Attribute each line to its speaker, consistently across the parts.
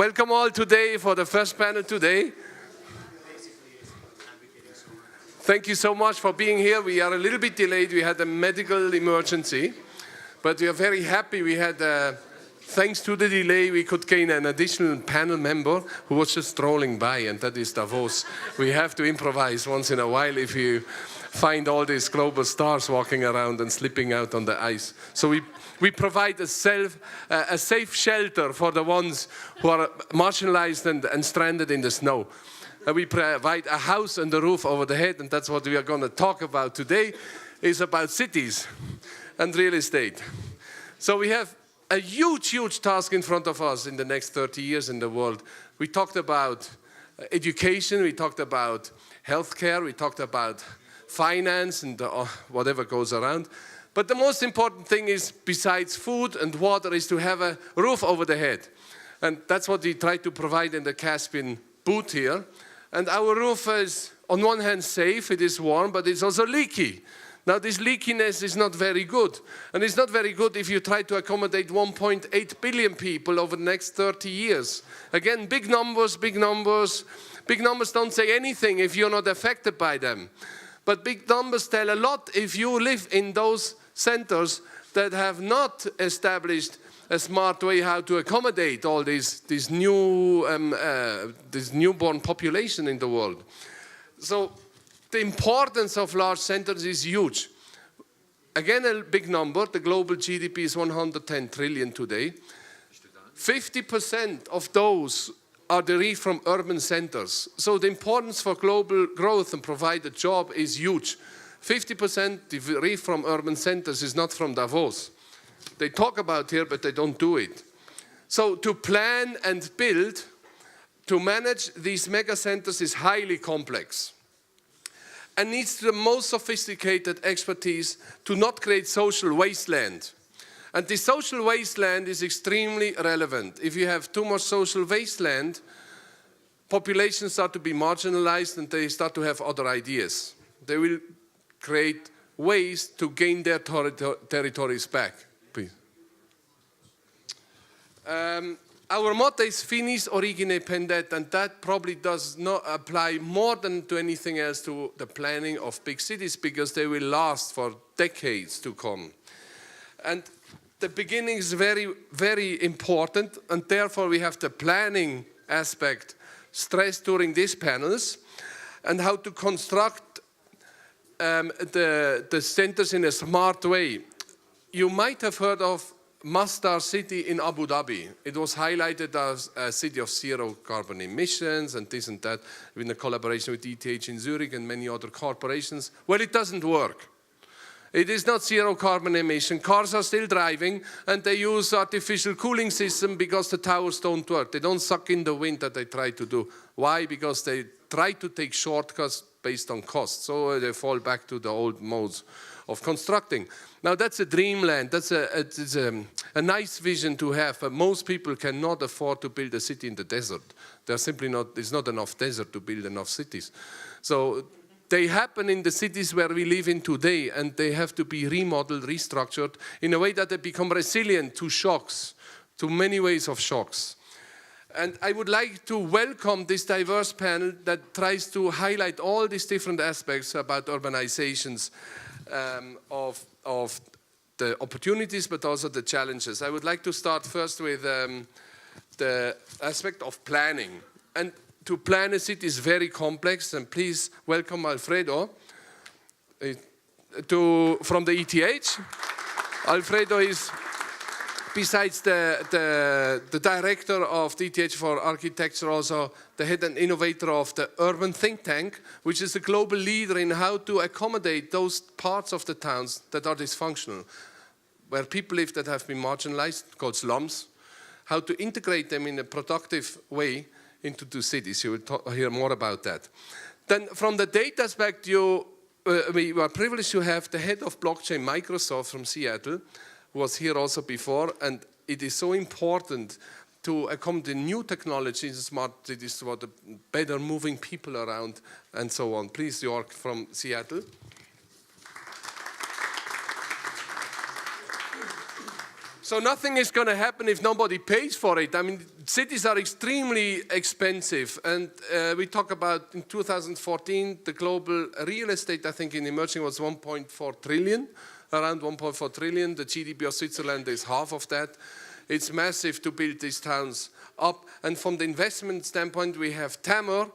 Speaker 1: Welcome all today for the first panel today. Thank you so much for being here. We are a little bit delayed. We had a medical emergency, but we are very happy. We had, thanks to the delay, we could gain an additional panel member who was just strolling by, and that is Davos. We have to improvise once in a while if you find all these global stars walking around and slipping out on the ice. So we provide a safe shelter for the ones who are marginalized and stranded in the snow. We provide a house and a roof over the head, and that's what we are going to talk about today, is about cities and real estate. So we have a huge task in front of us in the next 30 years in the world. We talked about education, we talked about healthcare, we talked about finance and whatever goes around. But the most important thing is, besides food and water, is to have a roof over the head. And that's what we try to provide in the Caspian booth here. And our roof is, on one hand, safe, it is warm, but it's also leaky. Now, this leakiness is not very good. And it's not very good if you try to accommodate 1.8 billion people over the next 30 years. Again, big numbers. Big numbers don't say anything if you're not affected by them. But big numbers tell a lot if you live in those centers that have not established a smart way how to accommodate all this newborn population in the world. So the importance of large centers is huge. Again, a big number. The global GDP is 110 trillion today. 50% of those are derived from urban centers. So the importance for global growth and provide a job is huge. 50% derived from urban centers is not from Davos. They talk about here, but they don't do it. So to plan and build, to manage these mega centers is highly complex and needs the most sophisticated expertise to not create social wasteland. And the social wasteland is extremely relevant. If you have too much social wasteland, populations start to be marginalized and they start to have other ideas. They will create ways to gain their territories back. Please. Our motto is Finis origine pendet, and that probably does not apply more than to anything else to the planning of big cities, because they will last for decades to come. And the beginning is very important, and therefore we have the planning aspect stressed during these panels, and how to construct the centers in a smart way. You might have heard of Masdar city in Abu Dhabi. It was highlighted as a city of zero carbon emissions and this and that, in a collaboration with ETH in Zurich and many other corporations. Well, it doesn't work. It is not zero carbon emission. Cars are still driving and they use artificial cooling system because the towers don't work. They don't suck in the wind that they try to do. Why? Because they try to take shortcuts based on cost. So they fall back to the old modes of constructing. Now that's a dreamland. That's a nice vision to have. But most people cannot afford to build a city in the desert. There's simply not, there's not enough desert to build enough cities. So they happen in the cities where we live in today, and they have to be remodeled, restructured in a way that they become resilient to shocks, to many ways of shocks. And I would like to welcome this diverse panel that tries to highlight all these different aspects about urbanizations of the opportunities, but also the challenges. I would like to start first with the aspect of planning. And to plan a city is very complex, and please welcome Alfredo from the ETH. Alfredo is, besides the director of the ETH for architecture, also the head and innovator of the Urban Think Tank, which is a global leader in how to accommodate those parts of the towns that are dysfunctional, where people live that have been marginalized, called slums, how to integrate them in a productive way into the cities. You will hear more about that. Then from the data aspect, we are privileged to have the head of blockchain Microsoft from Seattle, who was here also before, and it is so important to accommodate new technologies, smart cities, for the better moving people around and so on. Please, York from Seattle. So nothing is going to happen if nobody pays for it. I mean, cities are extremely expensive, and we talk about in 2014, the global real estate, I think, in emerging was 1.4 trillion, around 1.4 trillion. The GDP of Switzerland is half of that. It's massive to build these towns up. And from the investment standpoint, we have Tamer.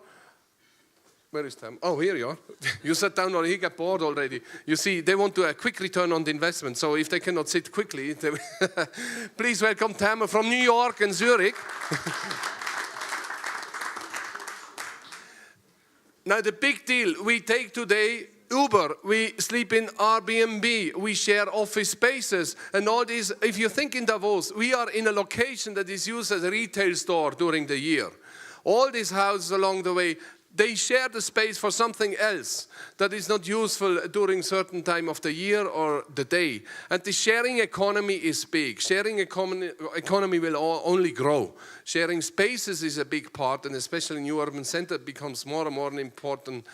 Speaker 1: Where is Tamer? Oh, here you are. You sat down or he got bored already. You see, they want a quick return on the investment. So if they cannot sit quickly, please welcome Tamer from New York and Zurich. Now, the big deal, we take today Uber, we sleep in Airbnb, we share office spaces, and all this. If you think in Davos, we are in a location that is used as a retail store during the year. All these houses along the way, they share the space for something else that is not useful during certain time of the year or the day. And the sharing economy is big. Sharing economy will only grow. Sharing spaces is a big part, and especially in new urban center, it becomes more and more an important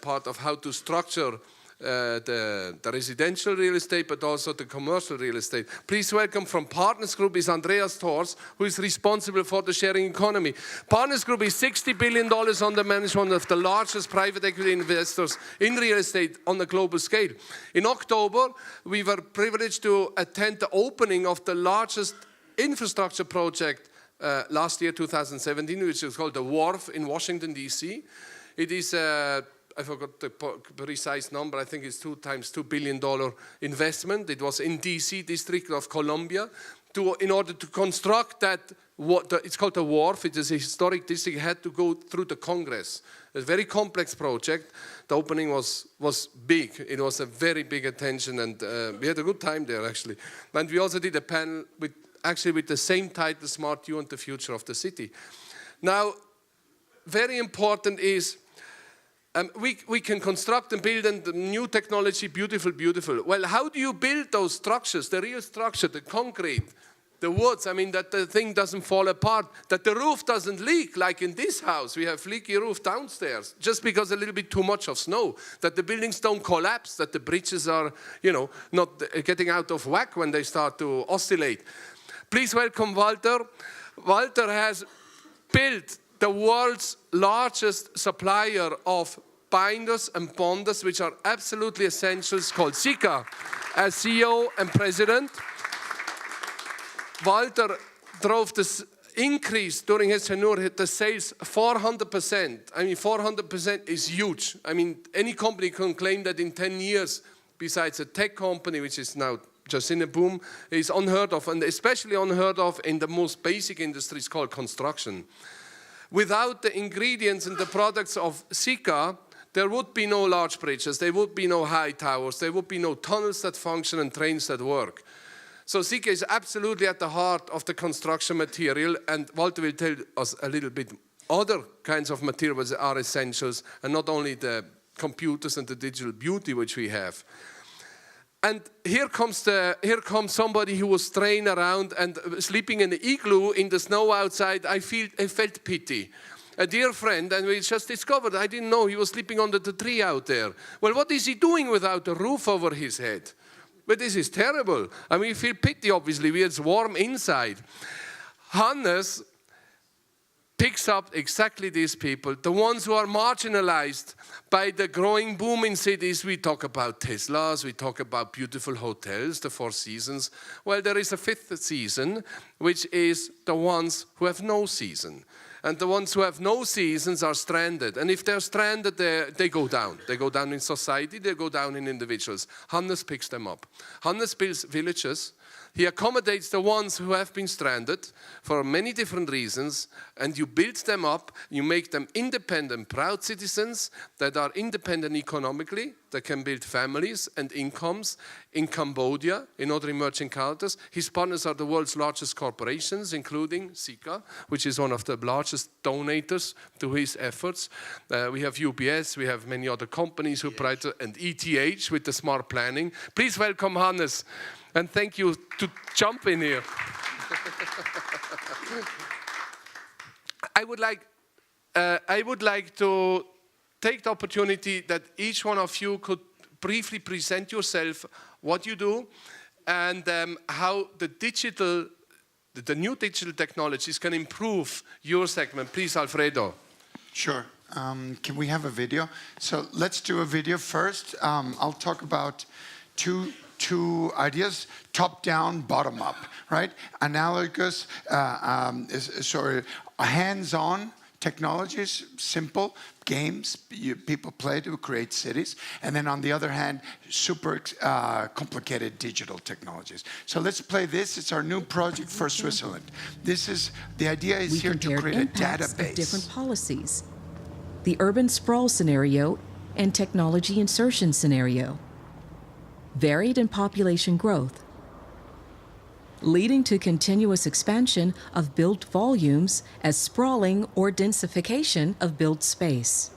Speaker 1: part of how to structure the residential real estate, but also the commercial real estate. Please welcome from Partners Group is Andreas Thors, who is responsible for the sharing economy. Partners Group is $60 billion under management, of the largest private equity investors in real estate on a global scale. In October, we were privileged to attend the opening of the largest infrastructure project last year, 2017, which is called the Wharf in Washington, D.C. It is I forgot the precise number. I think it's 2 times $2 billion investment. It was in D.C. District of Columbia in order to construct that. It's called the Wharf. It is a historic district. It had to go through the Congress. A very complex project. The opening was big. It was a very big attention, and we had a good time there actually. And we also did a panel with the same title, Smart You and the Future of the City. Now, very important is. We can construct and build and new technology, beautiful, beautiful. Well, how do you build those structures, the real structure, the concrete, the woods, that the thing doesn't fall apart, that the roof doesn't leak, like in this house. We have leaky roof downstairs, just because a little bit too much of snow, that the buildings don't collapse, that the bridges are, not getting out of whack when they start to oscillate. Please welcome Walter. Walter has built the world's largest supplier of binders and bonders, which are absolutely essentials, called Sika, as CEO and president. Walter drove this increase during his tenure, the sales 400%. 400% is huge. Any company can claim that in 10 years, besides a tech company, which is now just in a boom, is unheard of, and especially unheard of in the most basic industries called construction. Without the ingredients and the products of Sika, there would be no large bridges, there would be no high towers, there would be no tunnels that function and trains that work. So Sika is absolutely at the heart of the construction material, and Walter will tell us a little bit other kinds of materials that are essentials, and not only the computers and the digital beauty which we have. And here comes somebody who was straying around and sleeping in the igloo in the snow outside. I felt pity. A dear friend, and we just discovered, I didn't know he was sleeping under the tree out there. Well, what is he doing without a roof over his head? But this is terrible. We feel pity, obviously. It's warm inside. Hannes picks up exactly these people, the ones who are marginalized by the growing boom in cities. We talk about Teslas, we talk about beautiful hotels, the 4 seasons. Well, there is a 5th season, which is the ones who have no season. And the ones who have no seasons are stranded. And if they're stranded, they go down. They go down in society, they go down in individuals. Hannes picks them up. Hannes builds villages. He accommodates the ones who have been stranded for many different reasons, and you build them up, you make them independent, proud citizens that are independent economically, that can build families and incomes in Cambodia, in other emerging countries. His partners are the world's largest corporations, including Sika, which is one of the largest donators to his efforts. We have UBS, we have many other companies who and ETH with the smart planning. Please welcome Hannes. And thank you to jump in here. I would like to take the opportunity that each one of you could briefly present yourself, what you do, and how the digital that the new digital technologies can improve your segment. Please, Alfredo.
Speaker 2: Sure. Can we have a video? So let's do a video first. I'll talk about two ideas, top down, bottom up, right? Analogous, hands-on technologies, simple games people play to create cities. And then on the other hand, super complicated digital technologies. So let's play this. It's our new project for Switzerland. The idea is here to create a database
Speaker 3: of different policies. The urban sprawl scenario and technology insertion scenario. Varied in population growth, leading to continuous expansion of built volumes as sprawling or densification of built space.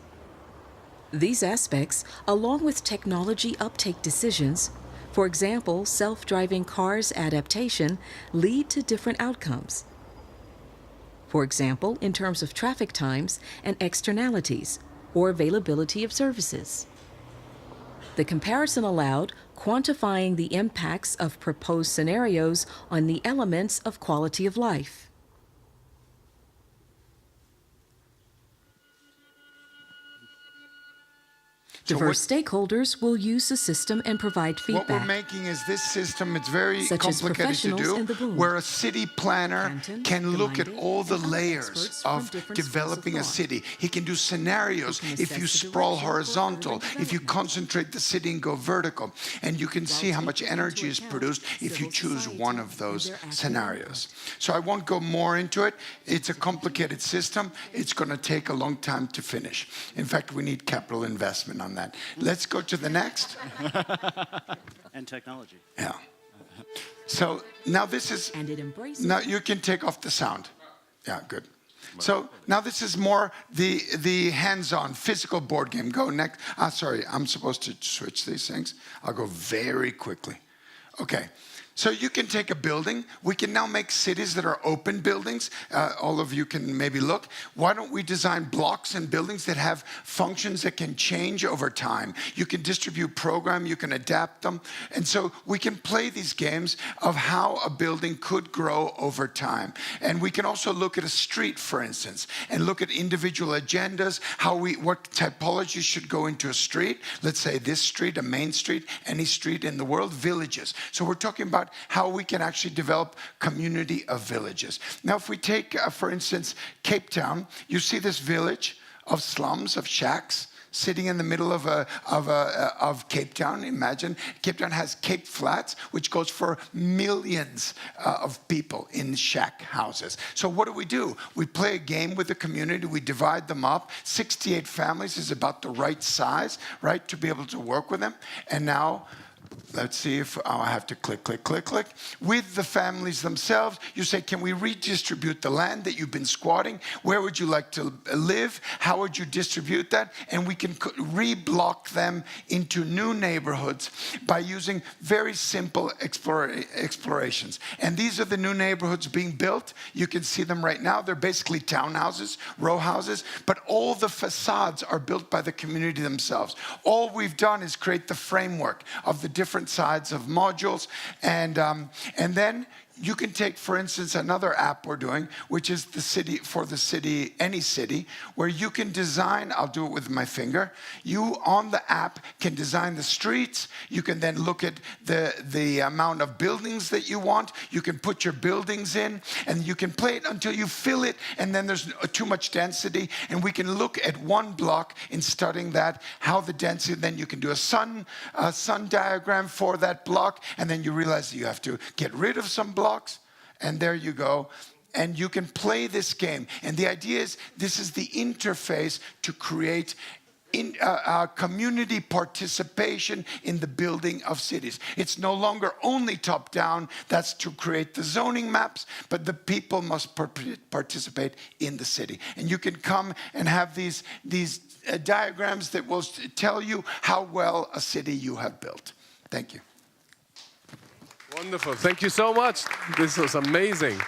Speaker 3: These aspects, along with technology uptake decisions, for example, self-driving cars adaptation, lead to different outcomes. For example, in terms of traffic times and externalities or availability of services. The comparison allowed quantifying the impacts of proposed scenarios on the elements of quality of life. Diverse stakeholders will use the system and provide feedback.
Speaker 2: What we're making is this system, it's very complicated to do,
Speaker 3: boom,
Speaker 2: where a city planner
Speaker 3: Canton,
Speaker 2: can look at
Speaker 3: Gemeinde,
Speaker 2: all the
Speaker 3: and
Speaker 2: layers of developing a city. He can do scenarios. If you sprawl horizontal, if you concentrate the city and go vertical, and you can see how much energy is produced if you choose one of those scenarios. So I won't go more into it. It's a complicated system. It's going to take a long time to finish. In fact, we need capital investment on that. Let's go to the next.
Speaker 4: And technology.
Speaker 2: Yeah. So now this is,
Speaker 3: And it embraces.
Speaker 2: now you can take off the sound. Yeah, good. So now this is more the hands-on physical board game. Go next. Sorry, I'm supposed to switch these things. I'll go very quickly. Okay. So you can take a building. We can now make cities that are open buildings. All of you can maybe look. Why don't we design blocks and buildings that have functions that can change over time? You can distribute program, you can adapt them. And so we can play these games of how a building could grow over time. And we can also look at a street, for instance, and look at individual agendas, what typology should go into a street. Let's say this street, a main street, any street in the world, villages. So we're talking about how we can actually develop community of villages. Now, if we take, for instance, Cape Town, you see this village of slums, of shacks, sitting in the middle of Cape Town. Imagine, Cape Town has Cape Flats, which goes for millions of people in shack houses. So what do? We play a game with the community. We divide them up. 68 families is about the right size, right, to be able to work with them. And now, let's see if I have to click. With the families themselves, you say, can we redistribute the land that you've been squatting? Where would you like to live? How would you distribute that? And we can reblock them into new neighborhoods by using very simple explorations. And these are the new neighborhoods being built. You can see them right now. They're basically townhouses, row houses, but all the facades are built by the community themselves. All we've done is create the framework of the different sides of modules, and then you can take, for instance, another app we're doing, which is any city, where you can design, I'll do it with my finger, you on the app can design the streets, you can then look at the amount of buildings that you want, you can put your buildings in, and you can play it until you fill it, and then there's too much density, and we can look at one block in studying that, how the density, then you can do a sun diagram for that block, and then you realize that you have to get rid of some blocks, and there you go. And you can play this game. And the idea is, this is the interface to create community participation in the building of cities. It's no longer only top-down, that's to create the zoning maps, but the people must participate in the city. And you can come and have these diagrams that will tell you how well a city you have built. Thank you.
Speaker 1: Wonderful. Thank you so much. This was amazing.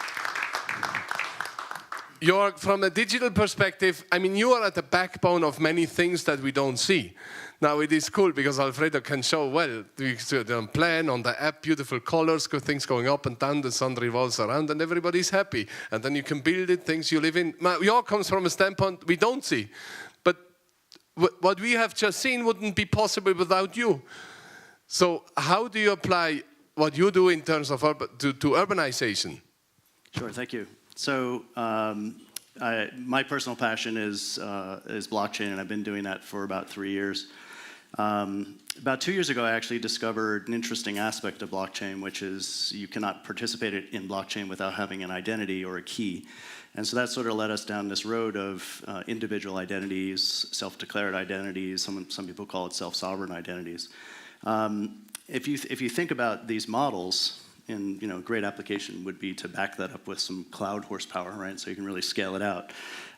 Speaker 1: you're, from a digital perspective, I mean, you are at the backbone of many things that we don't see. Now, it is cool because Alfredo can show, well, the plan on the app, beautiful colors, good things going up and down, the sun revolves around, and everybody's happy. And then you can build it, things you live in. Yours comes from a standpoint we don't see. But what we have just seen wouldn't be possible without you. So how do you apply what you do in terms of to urbanization?
Speaker 4: Sure, thank you. So my personal passion is blockchain, and I've been doing that for about 3 years. About 2 years ago, I actually discovered an interesting aspect of blockchain, which is you cannot participate in blockchain without having an identity or a key. And so that sort of led us down this road of individual identities, self-declared identities, some people call it self-sovereign identities. If you think about these models, and great application would be to back that up with some cloud horsepower, right? So you can really scale it out.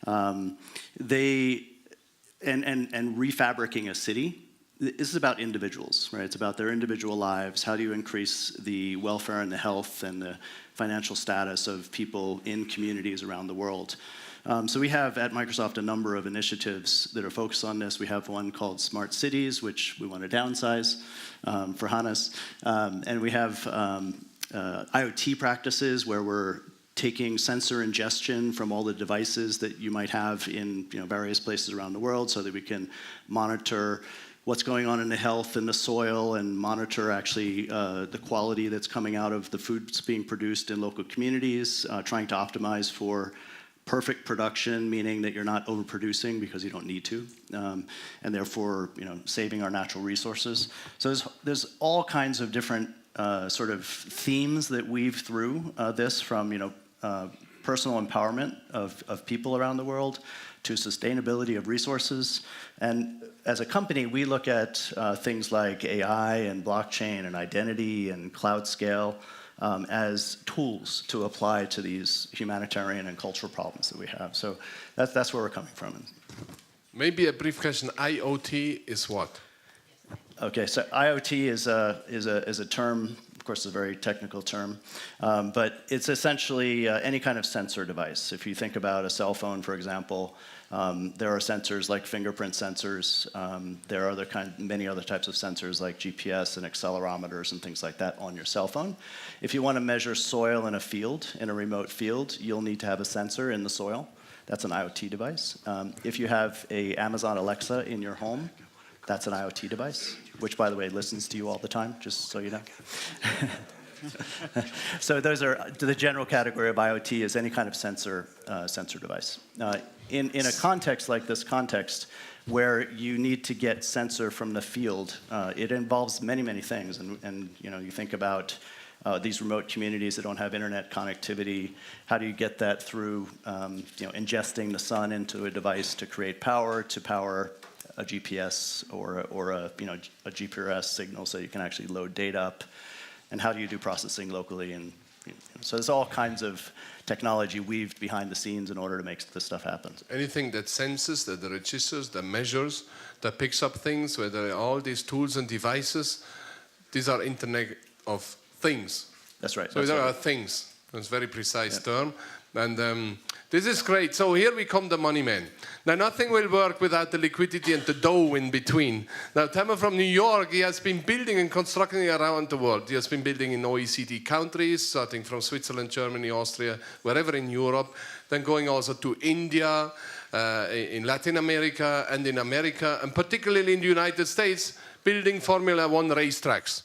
Speaker 4: And refabricating a city, this is about individuals, right? It's about their individual lives. How do you increase the welfare and the health and the financial status of people in communities around the world? So we have at Microsoft a number of initiatives that are focused on this. We have one called Smart Cities, which we want to downsize for Hannes. And we have IoT practices where we're taking sensor ingestion from all the devices that you might have in various places around the world so that we can monitor what's going on in the health and the soil and monitor actually the quality that's coming out of the food that's being produced in local communities, trying to optimize for perfect production, meaning that you're not overproducing because you don't need to, and therefore saving our natural resources. So there's all kinds of different sort of themes that weave through this from personal empowerment of people around the world to sustainability of resources. And as a company, we look at things like AI and blockchain and identity and cloud scale as tools to apply to these humanitarian and cultural problems that we have. So that's where we're coming from.
Speaker 1: Maybe a brief question. IoT is what?
Speaker 4: Okay, so IoT is a term. Of course, it's a very technical term, but it's essentially any kind of sensor device. If you think about a cell phone, for example, there are sensors like fingerprint sensors. There are many other types of sensors like GPS and accelerometers and things like that on your cell phone. If you want to measure soil in a field, in a remote field, you'll need to have a sensor in the soil. That's an IoT device. If you have a Amazon Alexa in your home, that's an IoT device, which, by the way, listens to you all the time, just so you know. So those are the general category of IoT is any kind of sensor device. In a context like this context, where you need to get sensor from the field, it involves many, many things. And you think about these remote communities that don't have internet connectivity. How do you get that through ingesting the sun into a device to create power, to power a GPS or a GPRS signal so you can actually load data up? And how do you do processing locally? And so there's all kinds of technology weaved behind the scenes in order to make this stuff happen.
Speaker 1: Anything that senses, that registers, that measures, that picks up things, whether all these tools and devices, these are Internet of Things.
Speaker 4: That's right.
Speaker 1: So there are things. That's a very precise term. And this is great. So here we come, the money man. Now, nothing will work without the liquidity and the dough in between. Now, Tamer from New York, he has been building and constructing around the world. He has been building in OECD countries, starting from Switzerland, Germany, Austria, wherever in Europe, then going also to India, in Latin America, and in America, and particularly in the United States, building Formula One racetracks.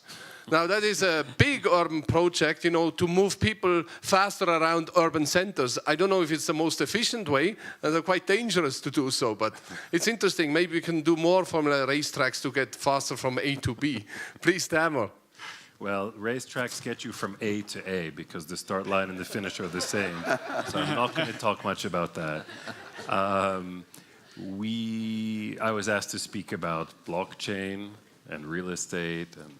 Speaker 1: Now, that is a big urban project, to move people faster around urban centers. I don't know if it's the most efficient way, and they're quite dangerous to do so, but it's interesting. Maybe we can do more Formula racetracks to get faster from A to B. Please, Tamer.
Speaker 5: Well, racetracks get you from A to A because the start line and the finish are the same. So I'm not going to talk much about that. I was asked to speak about blockchain and real estate and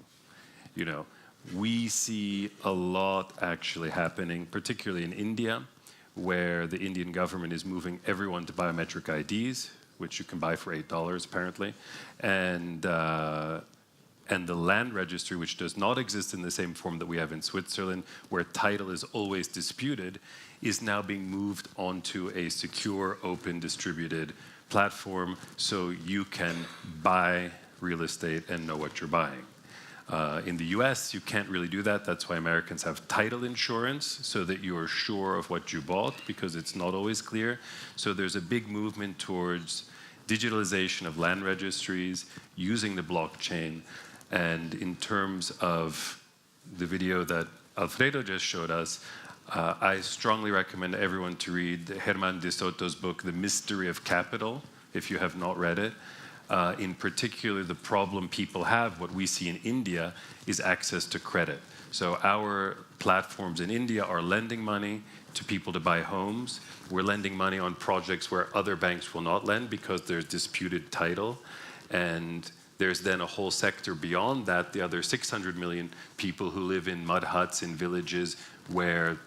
Speaker 5: we see a lot actually happening, particularly in India, where the Indian government is moving everyone to biometric IDs, which you can buy for $8 apparently. And And the land registry, which does not exist in the same form that we have in Switzerland, where title is always disputed, is now being moved onto a secure, open, distributed platform so you can buy real estate and know what you're buying. In the US, you can't really do that. That's why Americans have title insurance, so that you are sure of what you bought, because it's not always clear. So there's a big movement towards digitalization of land registries, using the blockchain. And in terms of the video that Alfredo just showed us, I strongly recommend everyone to read Herman de Soto's book, The Mystery of Capital, if you have not read it. In particular, the problem people have, what we see in India, is access to credit. So our platforms in India are lending money to people to buy homes. We're lending money on projects where other banks will not lend because there's disputed title. And there's then a whole sector beyond that, the other 600 million people who live in mud huts in villages where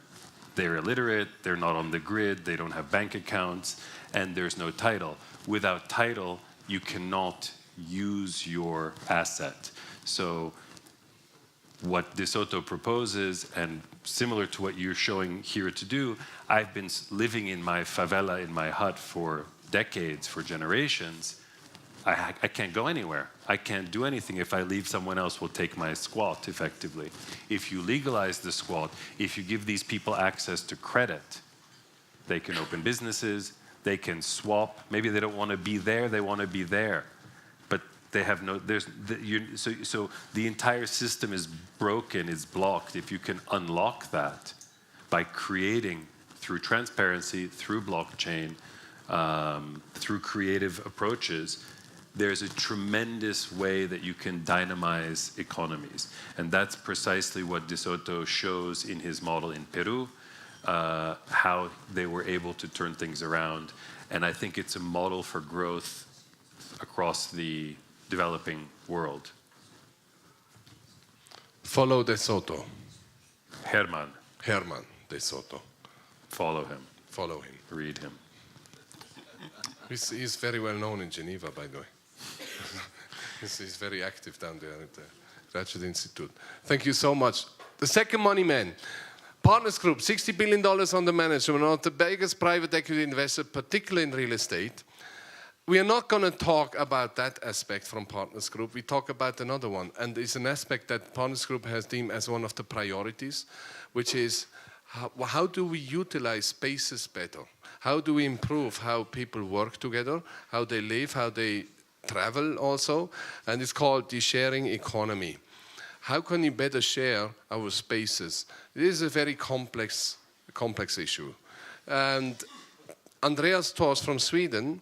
Speaker 5: they're illiterate, they're not on the grid, they don't have bank accounts, and there's no title. Without title, you cannot use your asset. So what De Soto proposes, and similar to what you're showing here to do, I've been living in my favela, in my hut for decades, for generations. I can't go anywhere. I can't do anything. If I leave, someone else will take my squat, effectively. If you legalize the squat, if you give these people access to credit, they can open businesses, they can swap. Maybe they don't want to be there, they want to be there. But they have no, so the entire system is broken, is blocked. If you can unlock that by creating, through transparency, through blockchain, through creative approaches, there's a tremendous way that you can dynamize economies. And that's precisely what De Soto shows in his model in Peru, how they were able to turn things around. And I think it's a model for growth across the developing world.
Speaker 1: Follow De Soto.
Speaker 5: Herman.
Speaker 1: Herman De Soto.
Speaker 5: Follow him.
Speaker 1: Follow him.
Speaker 5: Read him.
Speaker 1: He's very well known in Geneva, by the way. He's very active down there at the Graduate Institute. Thank you so much. The second money man, Partners Group, $60 billion under management, one of the biggest private equity investors, particularly in real estate. We are not going to talk about that aspect from Partners Group. We talk about another one, and it's an aspect that Partners Group has deemed as one of the priorities, which is how do we utilize spaces better? How do we improve how people work together, how they live, how they travel also? And it's called the sharing economy. How can we better share our spaces? It is a very complex issue. And Andreas Thors from Sweden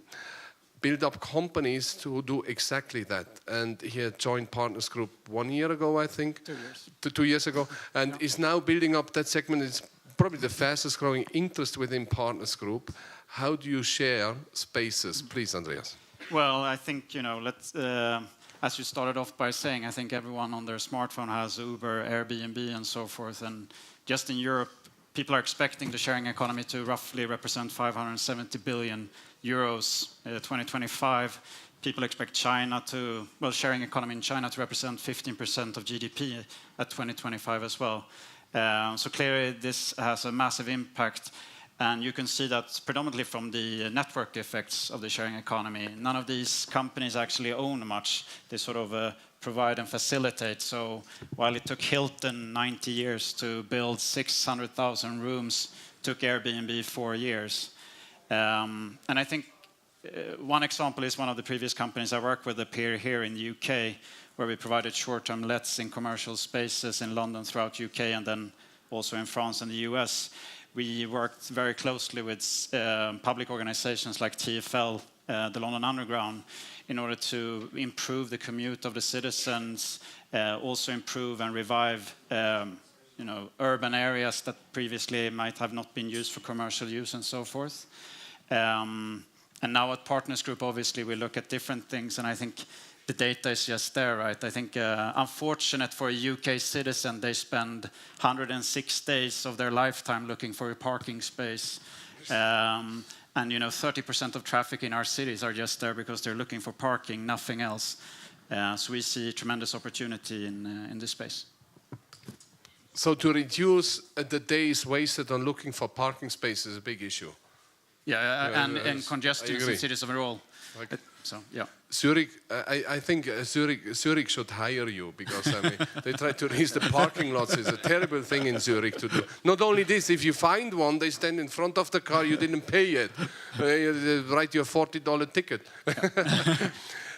Speaker 1: built up companies to do exactly that. And he had joined Partners Group 1 year ago, I think.
Speaker 6: 2 years.
Speaker 1: 2 years ago. And is now building up that segment. It's probably the fastest growing interest within Partners Group. How do you share spaces? Please, Andreas.
Speaker 6: Well, I think, as you started off by saying, I think everyone on their smartphone has Uber, Airbnb, and so forth. And just in Europe, people are expecting the sharing economy to roughly represent 570 billion euros 2025. People expect sharing economy in China to represent 15% of GDP at 2025 as well. So clearly, this has a massive impact. And you can see that predominantly from the network effects of the sharing economy. None of these companies actually own much. They sort of provide and facilitate. So while it took Hilton 90 years to build 600,000 rooms, it took Airbnb 4 years. And I think one example is one of the previous companies I worked with, a peer here in the UK, where we provided short-term lets in commercial spaces in London, throughout UK, and then also in France and the US. We worked very closely with public organizations like TfL, the London Underground, in order to improve the commute of the citizens, also improve and revive urban areas that previously might have not been used for commercial use and so forth. And now at Partners Group, obviously, we look at different things, and I think the data is just there, right? I think unfortunate for a UK citizen, they spend 106 days of their lifetime looking for a parking space. And 30% of traffic in our cities are just there because they're looking for parking, nothing else. So we see tremendous opportunity in this space.
Speaker 1: So to reduce the days wasted on looking for parking spaces is a big issue.
Speaker 6: Yeah, and congestion
Speaker 1: agree.
Speaker 6: in cities overall. So yeah.
Speaker 1: Zurich, I think Zurich should hire you because I mean, they try to raise the parking lots. It's a terrible thing in Zurich to do. Not only this, if you find one, they stand in front of the car you didn't pay yet. They write you a $40 ticket.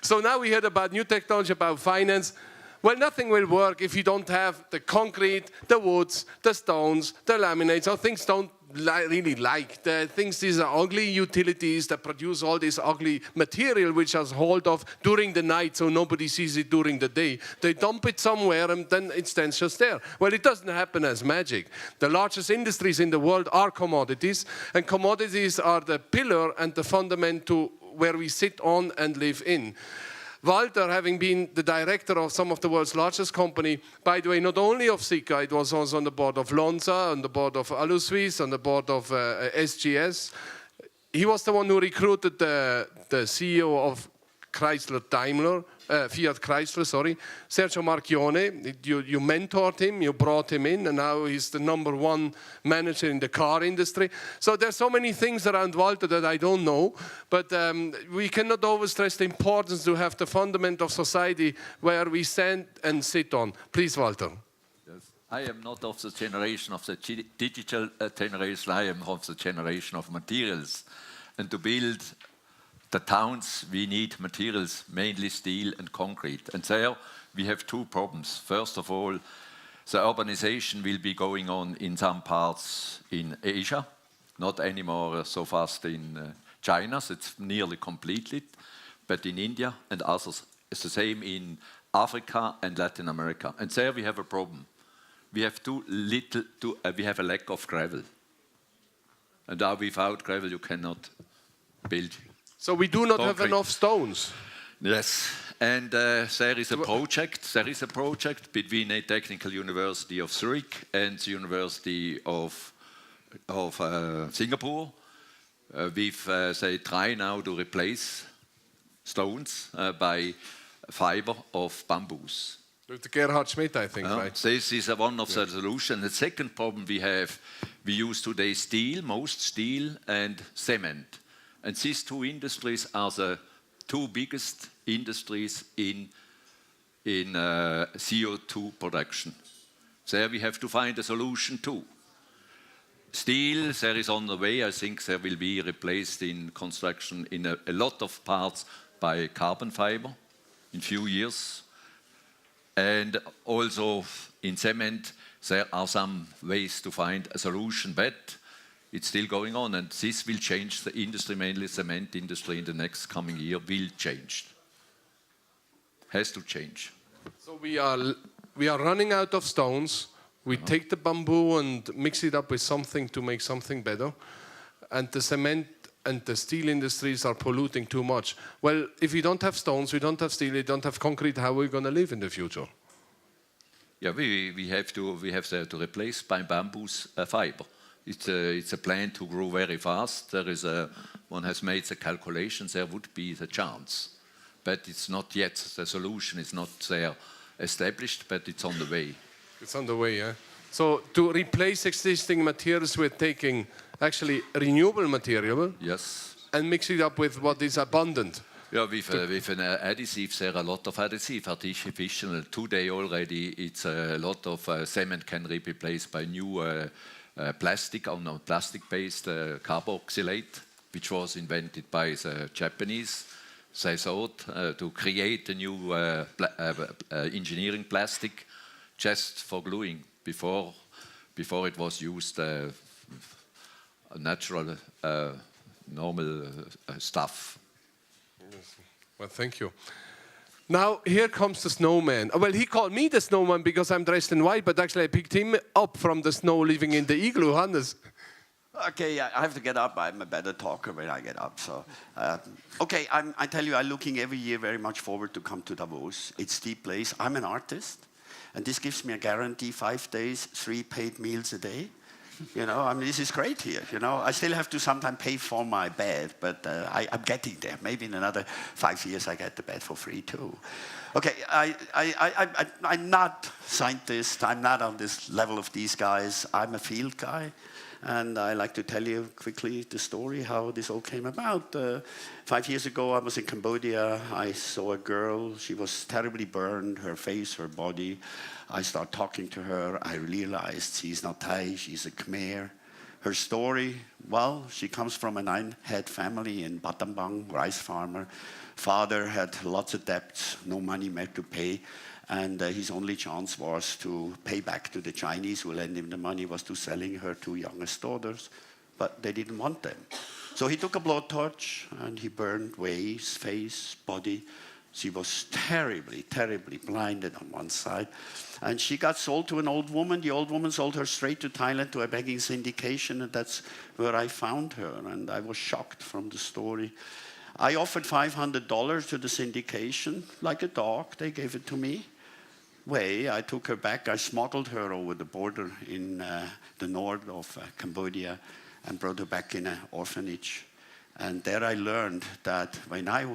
Speaker 1: So now we heard about new technology, about finance. Well, nothing will work if you don't have the concrete, the woods, the stones, the laminates, or things don't really like. The things, these are ugly utilities that produce all this ugly material which is hauled off during the night so nobody sees it during the day. They dump it somewhere and then it stands just there. Well, it doesn't happen as magic. The largest industries in the world are commodities, and commodities are the pillar and the fundament to where we sit on and live in. Walter, having been the director of some of the world's largest company, by the way, not only of Sika, it was also on the board of Lonza, on the board of Alusuisse, on the board of SGS. He was the one who recruited the CEO of Fiat Chrysler, Sergio Marchionne. You mentored him, you brought him in, and now he's the #1 manager in the car industry. So there's so many things around Walter that I don't know, but we cannot overstress the importance to have the fundament of society where we stand and sit on. Please, Walter.
Speaker 7: Yes. I am not of the generation of the digital generation, I am of the generation of materials. And to build the towns, we need materials, mainly steel and concrete. And there we have two problems. First of all, the urbanization will be going on in some parts in Asia, not anymore so fast in China, so it's nearly completed, but in India and others. It's the same in Africa and Latin America. And there we have a problem. We have we have a lack of gravel. And now without gravel you cannot build.
Speaker 1: So we do not
Speaker 7: concrete.
Speaker 1: have enough stones.
Speaker 7: Yes, and there is a project. There is a project between a technical university of Zurich and the University of Singapore. They try now to replace stones by fiber of bamboos.
Speaker 1: With Gerhard Schmidt, I think, right?
Speaker 7: This is one of the solutions. The second problem we use today most steel and cement. And these two industries are the two biggest industries in CO2 production. There we have to find a solution too. Steel, there is on the way. I think there will be replaced in construction in a lot of parts by carbon fiber in few years. And also in cement, there are some ways to find a solution, but it's still going on, and this will change the industry, mainly the cement industry in the next coming year will change. Has to change.
Speaker 1: So we are running out of stones. We take the bamboo and mix it up with something to make something better. And the cement and the steel industries are polluting too much. Well, if we don't have stones, we don't have steel, we don't have concrete, how are we going to live in the future?
Speaker 7: Yeah, we have to replace by bamboo's fiber. It's a plant to grow very fast. One has made the calculations. There would be the chance, but it's not yet. The solution is not there established, but it's on the way.
Speaker 1: It's on the way, yeah. So to replace existing materials, we're taking actually renewable material,
Speaker 7: yes,
Speaker 1: and mix it up with what is abundant.
Speaker 7: Yeah, with an additive, there are a lot of additive, artificial. Today already, it's a lot of cement can be replaced by new plastic-based carboxylate, which was invented by the Japanese. They thought to create a new engineering plastic just for gluing. Before it was used natural, normal stuff.
Speaker 1: Well, thank you. Now, here comes the snowman. Well, he called me the snowman because I'm dressed in white, but actually I picked him up from the snow living in the igloo, Hannes.
Speaker 8: Okay, I have to get up. I'm a better talker when I get up. So, okay, I tell you, I'm looking every year very much forward to come to Davos. It's the place. I'm an artist, and this gives me a guarantee: 5 days, 3 paid meals a day. You know, I mean, this is great here. You know, I still have to sometimes pay for my bed, but I'm getting there. Maybe in another 5 years I get the bed for free too. Okay, I'm not scientist. I'm not on this level of these guys. I'm a field guy. And I like to tell you quickly the story, how this all came about. 5 years ago, I was in Cambodia. I saw a girl. She was terribly burned, her face, her body. I started talking to her. I realized she's not Thai, she's a Khmer. Her story, well, she comes from a 9-head family in Battambang, rice farmer. Father had lots of debts, no money made to pay. And his only chance was to pay back to the Chinese who lent him the money, was to selling her 2 youngest daughters. But they didn't want them. So he took a blowtorch and he burned waist, face, body. She was terribly, terribly blinded on one side. And she got sold to an old woman. The old woman sold her straight to Thailand to a begging syndication. And that's where I found her. And I was shocked from the story. I offered $500 to the syndication, like a dog. They gave it to me. I took her back. I smuggled her over the border in the north of Cambodia and brought her back in an orphanage. And there I learned that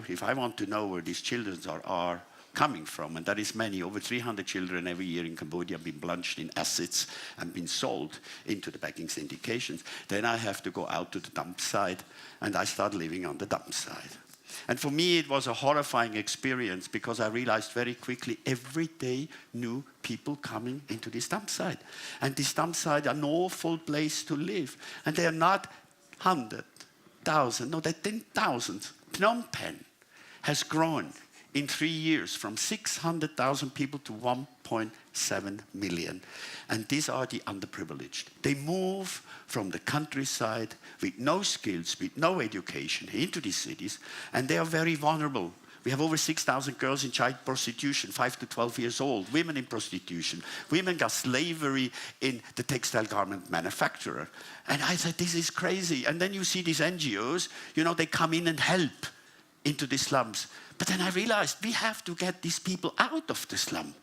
Speaker 8: if I want to know where these children are coming from, and that is many, over 300 children every year in Cambodia have been plunged in acids and been sold into the begging syndications, then I have to go out to the dump site, and I start living on the dump site. And for me, it was a horrifying experience because I realized very quickly every day new people coming into this dump site. And this dump site, an awful place to live. And they are not 100,000, no, they're 10,000. Phnom Penh has grown in 3 years from 600,000 people to 1.7 million. And these are the underprivileged. They move from the countryside with no skills, with no education into these cities, and they are very vulnerable. We have over 6,000 girls in child prostitution, 5 to 12 years old, women in prostitution. Women got slavery in the textile garment manufacturer. And I said, this is crazy. And then you see these NGOs, you know, they come in and help into the slums. But then I realized we have to get these people out of the slum.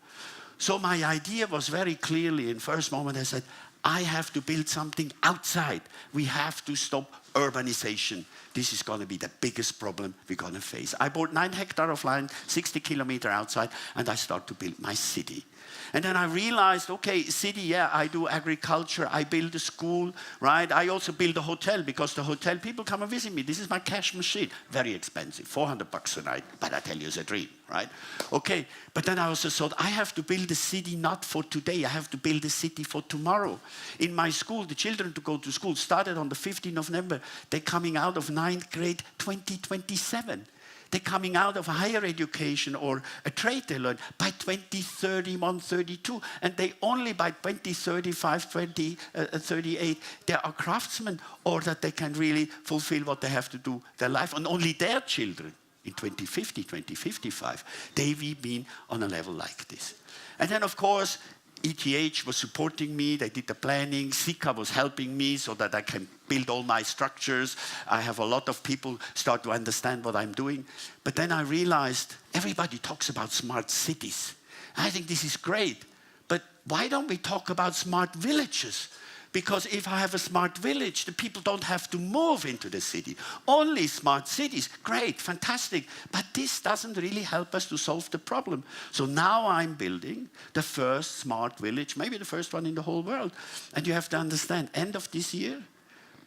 Speaker 8: So my idea was very clearly, in first moment I said, I have to build something outside. We have to stop urbanization. This is going to be the biggest problem we're going to face. I bought 9 hectares of land, 60 kilometers outside, and I start to build my city. And then I realized, okay, city, yeah, I do agriculture, I build a school, right? I also build a hotel because the hotel, people come and visit me. This is my cash machine. Very expensive, $400 a night, but I tell you, it's a dream, right? Okay, but then I also thought, I have to build a city not for today, I have to build a city for tomorrow. In my school, the children to go to school started on the 15th of November. They're coming out of 9th grade 2027. They're coming out of higher education or a trade they learn by 2031, 32. And they only by 2035, 2038, they are craftsmen, or that they can really fulfill what they have to do their life. And only their children in 2050, 2055, they will be on a level like this. And then, of course, ETH was supporting me, they did the planning, Sika was helping me so that I can build all my structures. I have a lot of people start to understand what I'm doing. But then I realized everybody talks about smart cities. I think this is great, but why don't we talk about smart villages? Because if I have a smart village, the people don't have to move into the city. Only smart cities, great, fantastic. But this doesn't really help us to solve the problem. So now I'm building the first smart village, maybe the first one in the whole world. And you have to understand, end of this year,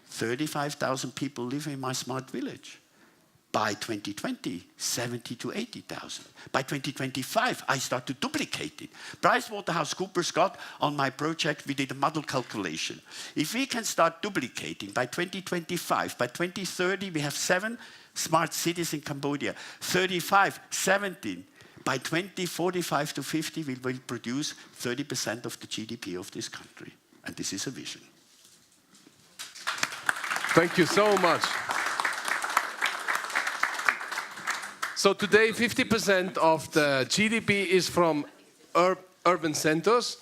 Speaker 8: 35,000 people live in my smart village. By 2020, 70 to 80,000. By 2025, I start to duplicate it. PricewaterhouseCoopers got on my project, we did a model calculation. If we can start duplicating by 2025, by 2030, we have 7 smart cities in Cambodia. 35, 17. By 2045 to 50, we will produce 30% of the GDP of this country. And this is a vision.
Speaker 1: Thank you so much. So today, 50% of the GDP is from urban centers,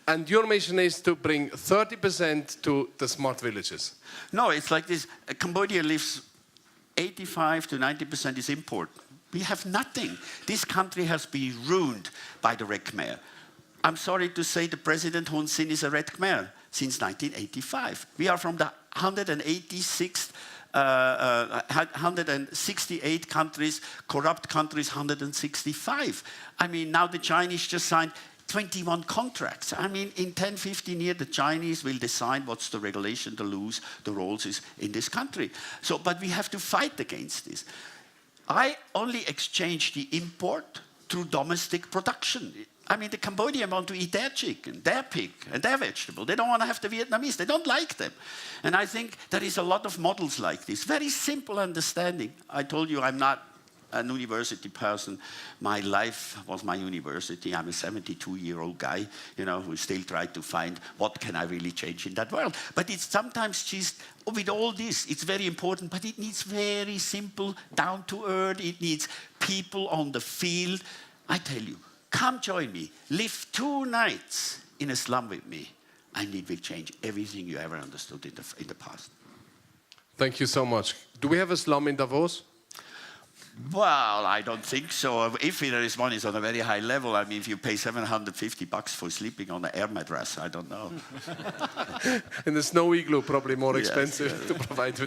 Speaker 1: and your mission is to bring 30% to the smart villages.
Speaker 8: No, it's like this. Cambodia lives 85 to 90% is import. We have nothing. This country has been ruined by the Red Khmer. I'm sorry to say the President Hun Sen is a Red Khmer since 1985. We are from the 168 countries, corrupt countries 165. I mean, now the Chinese just signed 21 contracts. I mean, in 10, 15 years, the Chinese will decide what's the regulation, the rules, the rules is in this country. So, but we have to fight against this. I only exchange the import through domestic production. I mean, the Cambodians want to eat their chicken, their pig, and their vegetable. They don't want to have the Vietnamese. They don't like them. And I think there is a lot of models like this. Very simple understanding. I told you I'm not an university person. My life was my university. I'm a 72-year-old guy, you know, who still tried to find what can I really change in that world. But it's sometimes just, with all this, it's very important, but it needs very simple, down to earth. It needs people on the field. I tell you, come join me. Live 2 nights in a slum with me, and it will change everything you ever understood in the past.
Speaker 1: Thank you so much. Do we have a slum in Davos?
Speaker 8: Well, I don't think so. If there is one, it's on a very high level. I mean, if you pay $750 for sleeping on an air mattress, I don't know.
Speaker 1: In the snow igloo, probably more
Speaker 8: Yes,
Speaker 1: expensive
Speaker 8: yes.
Speaker 1: to provide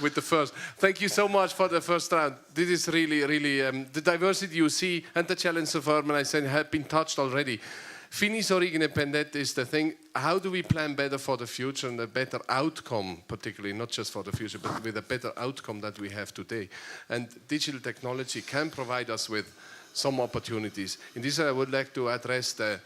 Speaker 1: with the first. Thank you so much for the first round. This is really, really, the diversity you see and the challenge of urbanization have been touched already. Finis origine pendet is the thing. How do we plan better for the future and a better outcome, particularly not just for the future, but with a better outcome that we have today? And digital technology can provide us with some opportunities. In this, I would like to address the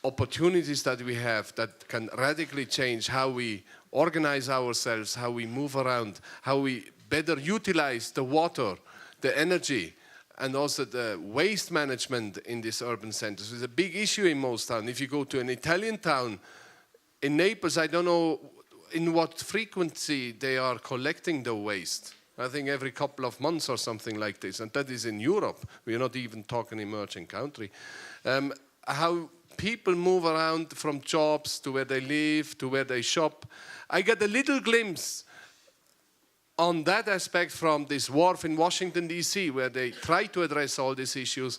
Speaker 1: opportunities that we have that can radically change how we organize ourselves, how we move around, how we better utilize the water, the energy, and also the waste management in these urban centers. It's a big issue in most towns. If you go to an Italian town, in Naples, I don't know in what frequency they are collecting the waste. I think every couple of months or something like this, and that is in Europe. We are not even talking emerging country. How people move around from jobs to where they live, to where they shop. I got a little glimpse on that aspect from this wharf in Washington, D.C., where they try to address all these issues,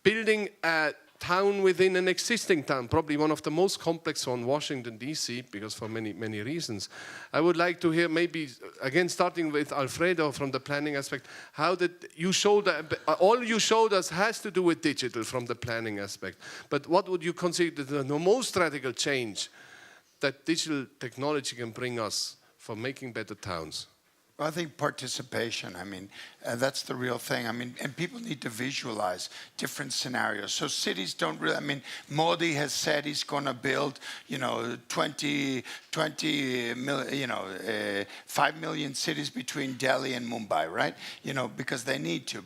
Speaker 1: building a town within an existing town, probably one of the most complex on Washington, D.C., because for many, many reasons. I would like to hear maybe, again, starting with Alfredo from the planning aspect, how did you show that, all you showed us has to do with digital from the planning aspect, but what would you consider the most radical change that digital technology can bring us for making better towns?
Speaker 2: Well, I think participation, I mean, that's the real thing. I mean, and people need to visualize different scenarios. So cities don't really, I mean, Modi has said he's going to build, 5 million cities between Delhi and Mumbai, right? Because they need to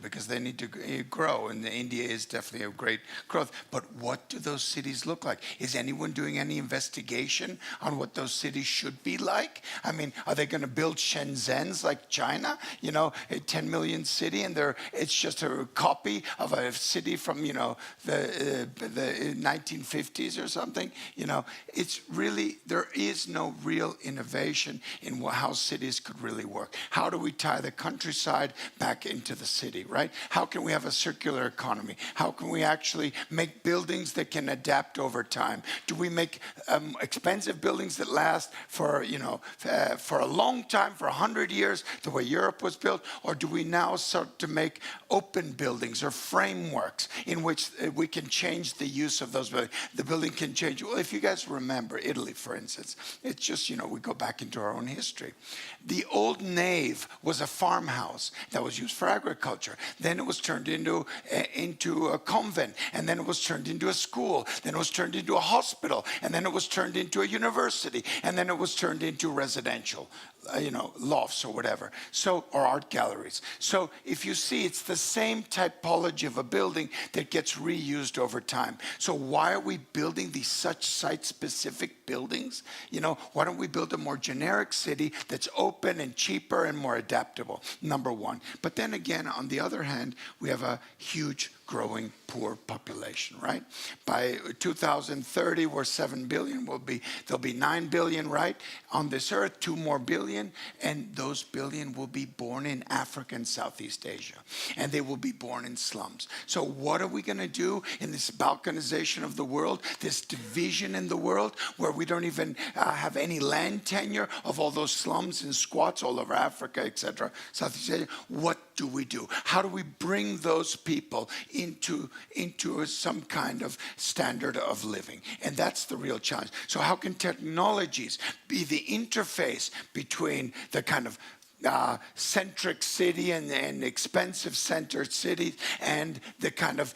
Speaker 2: grow. And India is definitely a great growth. But what do those cities look like? Is anyone doing any investigation on what those cities should be like? I mean, are they going to build Shenzhens like China? A 10 million city, and it's just a copy of a city from, the 1950s or something. It's really, there is no real innovation in how cities could really work. How do we tie the countryside back into the city, right? How can we have a circular economy? How can we actually make buildings that can adapt over time? Do we make expensive buildings that last for a long time, for 100 years, the way Europe was built? Or do we now start to make open buildings or frameworks in which we can change the use of those buildings? The building can change. Well, if you guys remember Italy, for instance, it's just, we go back into our own history. The old nave was a farmhouse that was used for agriculture. Then it was turned into a convent, and then it was turned into a school. Then it was turned into a hospital, and then it was turned into a university, and then it was turned into residential, lofts or whatever. Or art galleries. So if you see, it's the same typology of a building that gets reused over time. So why are we building these such site-specific buildings? You know, why don't we build a more generic city that's open and cheaper and more adaptable? Number one. But then again, on the other hand, we have a huge growing poor population, right? By 2030, we're 7 billion. There'll be 9 billion, right? On this earth, 2 more billion, and those billion will be born in Africa and Southeast Asia, and they will be born in slums. So what are we going to do in this balkanization of the world, this division in the world, where we don't even have any land tenure of all those slums and squats all over Africa, etc., Southeast Asia? What do we do? How do we bring those people into some kind of standard of living? And that's the real challenge. So how can technologies be the interface between the kind of centric city and expensive centered cities and the kind of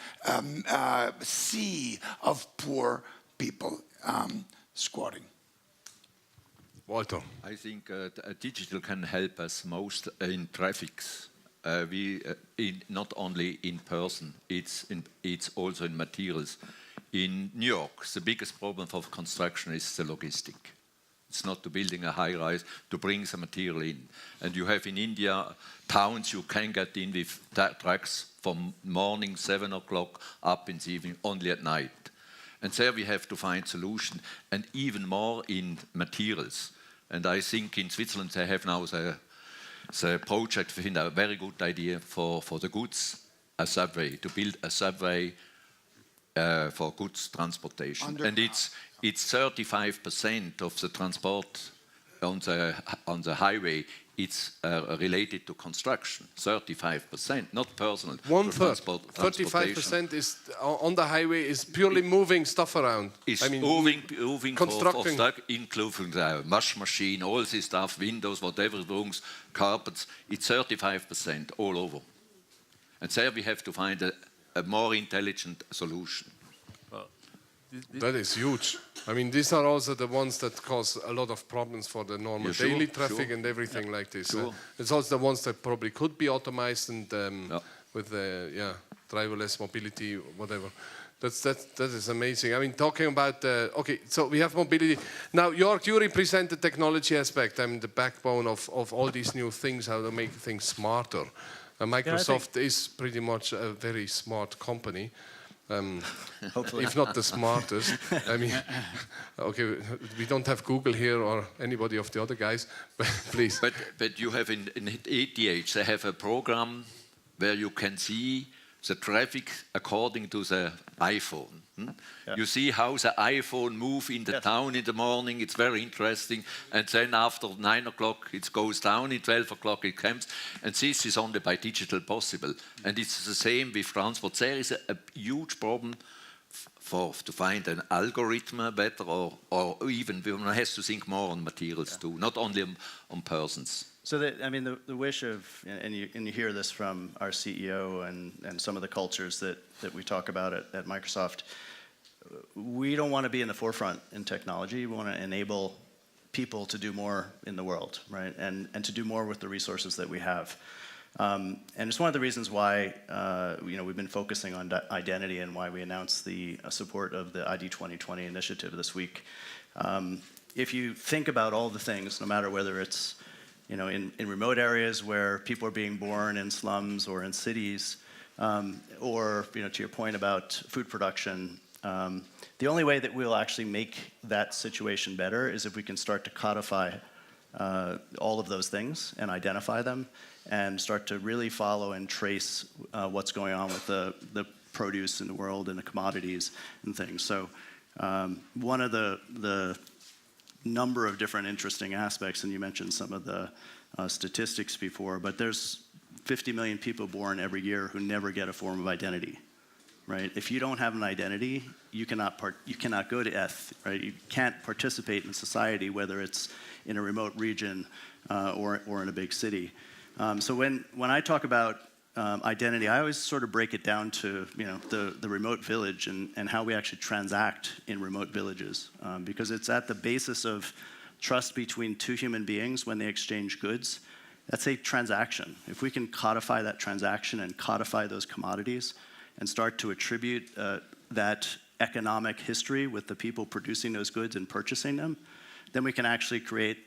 Speaker 2: sea of poor people squatting?
Speaker 1: Walter.
Speaker 7: I think digital can help us most in traffics. Not only in person, it's also in materials. In New York, the biggest problem for construction is the logistic. It's not to building a high rise, to bring the material in. And you have in India towns you can get in with trucks from morning 7 o'clock up in the evening, only at night. And there we have to find solution, and even more in materials. And I think in Switzerland they have now the project, we find a very good idea for the goods, a subway, to build a subway for goods transportation. And it's 35% of the transport on the highway, it's related to construction, 35%, not personal.
Speaker 1: 1/3, 35% is on the highway is purely moving stuff around.
Speaker 7: It's moving
Speaker 1: constructing.
Speaker 7: for stuff, including the wash machine, all this stuff, windows, whatever, rooms, carpets. It's 35% all over. And there we have to find a more intelligent solution.
Speaker 1: That is huge. I mean, these are also the ones that cause a lot of problems for the normal daily traffic and everything like this. It's also the ones that probably could be automized and with driverless mobility, whatever. That is amazing. I mean, talking about okay, so we have mobility now. Jörg, you represent the technology aspect. I mean, the backbone of all these new things, how to make things smarter. Microsoft is pretty much a very smart company.
Speaker 4: Hopefully.
Speaker 1: If not the smartest. I mean, okay, we don't have Google here or anybody of the other guys, but please.
Speaker 7: But you have in ETH, they have a program where you can see the traffic according to the iPhone. Yeah. You see how the iPhone move in the town in the morning. It's very interesting. And then after 9 o'clock, it goes down. At 12 o'clock, it comes. And this is only by digital possible. And it's the same with transport. There is a huge problem to find an algorithm better, or even one has to think more on materials too, not only on persons.
Speaker 4: So the wish of, and you hear this from our CEO and some of the cultures that we talk about at Microsoft, we don't want to be in the forefront in technology. We want to enable people to do more in the world, right? And to do more with the resources that we have. And it's one of the reasons why we've been focusing on identity and why we announced the support of the ID 2020 initiative this week. If you think about all the things, no matter whether it's in remote areas where people are being born in slums or in cities, or to your point about food production, the only way that we'll actually make that situation better is if we can start to codify all of those things and identify them and start to really follow and trace what's going on with the produce in the world and the commodities and things. So one of the number of different interesting aspects, and you mentioned some of the statistics before, but there's 50 million people born every year who never get a form of identity, right? If you don't have an identity, you cannot go to ETH, right? You can't participate in society, whether it's in a remote region or in a big city. So when I talk about identity, I always sort of break it down to the remote village and how we actually transact in remote villages, because it's at the basis of trust between two human beings when they exchange goods. That's a transaction. If we can codify that transaction and codify those commodities and start to attribute that economic history with the people producing those goods and purchasing them, then we can actually create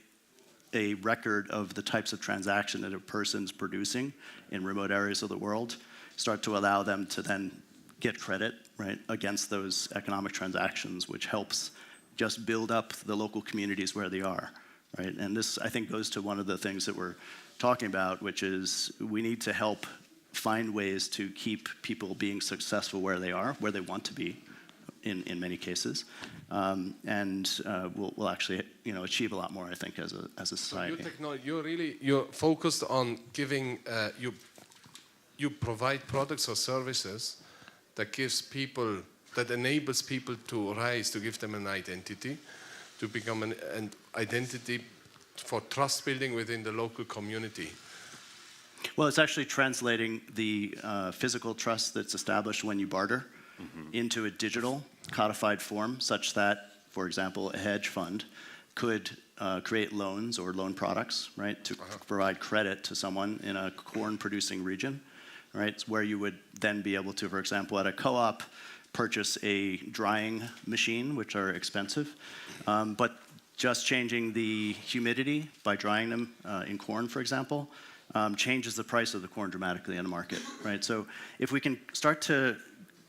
Speaker 4: a record of the types of transaction that a person's producing in remote areas of the world, start to allow them to then get credit, right, against those economic transactions, which helps just build up the local communities where they are, right? And this, I think, goes to one of the things that we're talking about, which is we need to help find ways to keep people being successful where they are, where they want to be, in many cases, and we'll actually achieve a lot more, I think, as a society.
Speaker 1: So you're focused on giving you provide products or services that enables people to rise, to give them an identity, to become an identity for trust building within the local community.
Speaker 4: Well, it's actually translating the physical trust that's established when you barter into a digital codified form, such that, for example, a hedge fund could create loans or loan products, right, to provide credit to someone in a corn-producing region, right, where you would then be able to, for example, at a co-op, purchase a drying machine, which are expensive, but just changing the humidity by drying them in corn, for example, changes the price of the corn dramatically in the market, right? So if we can start to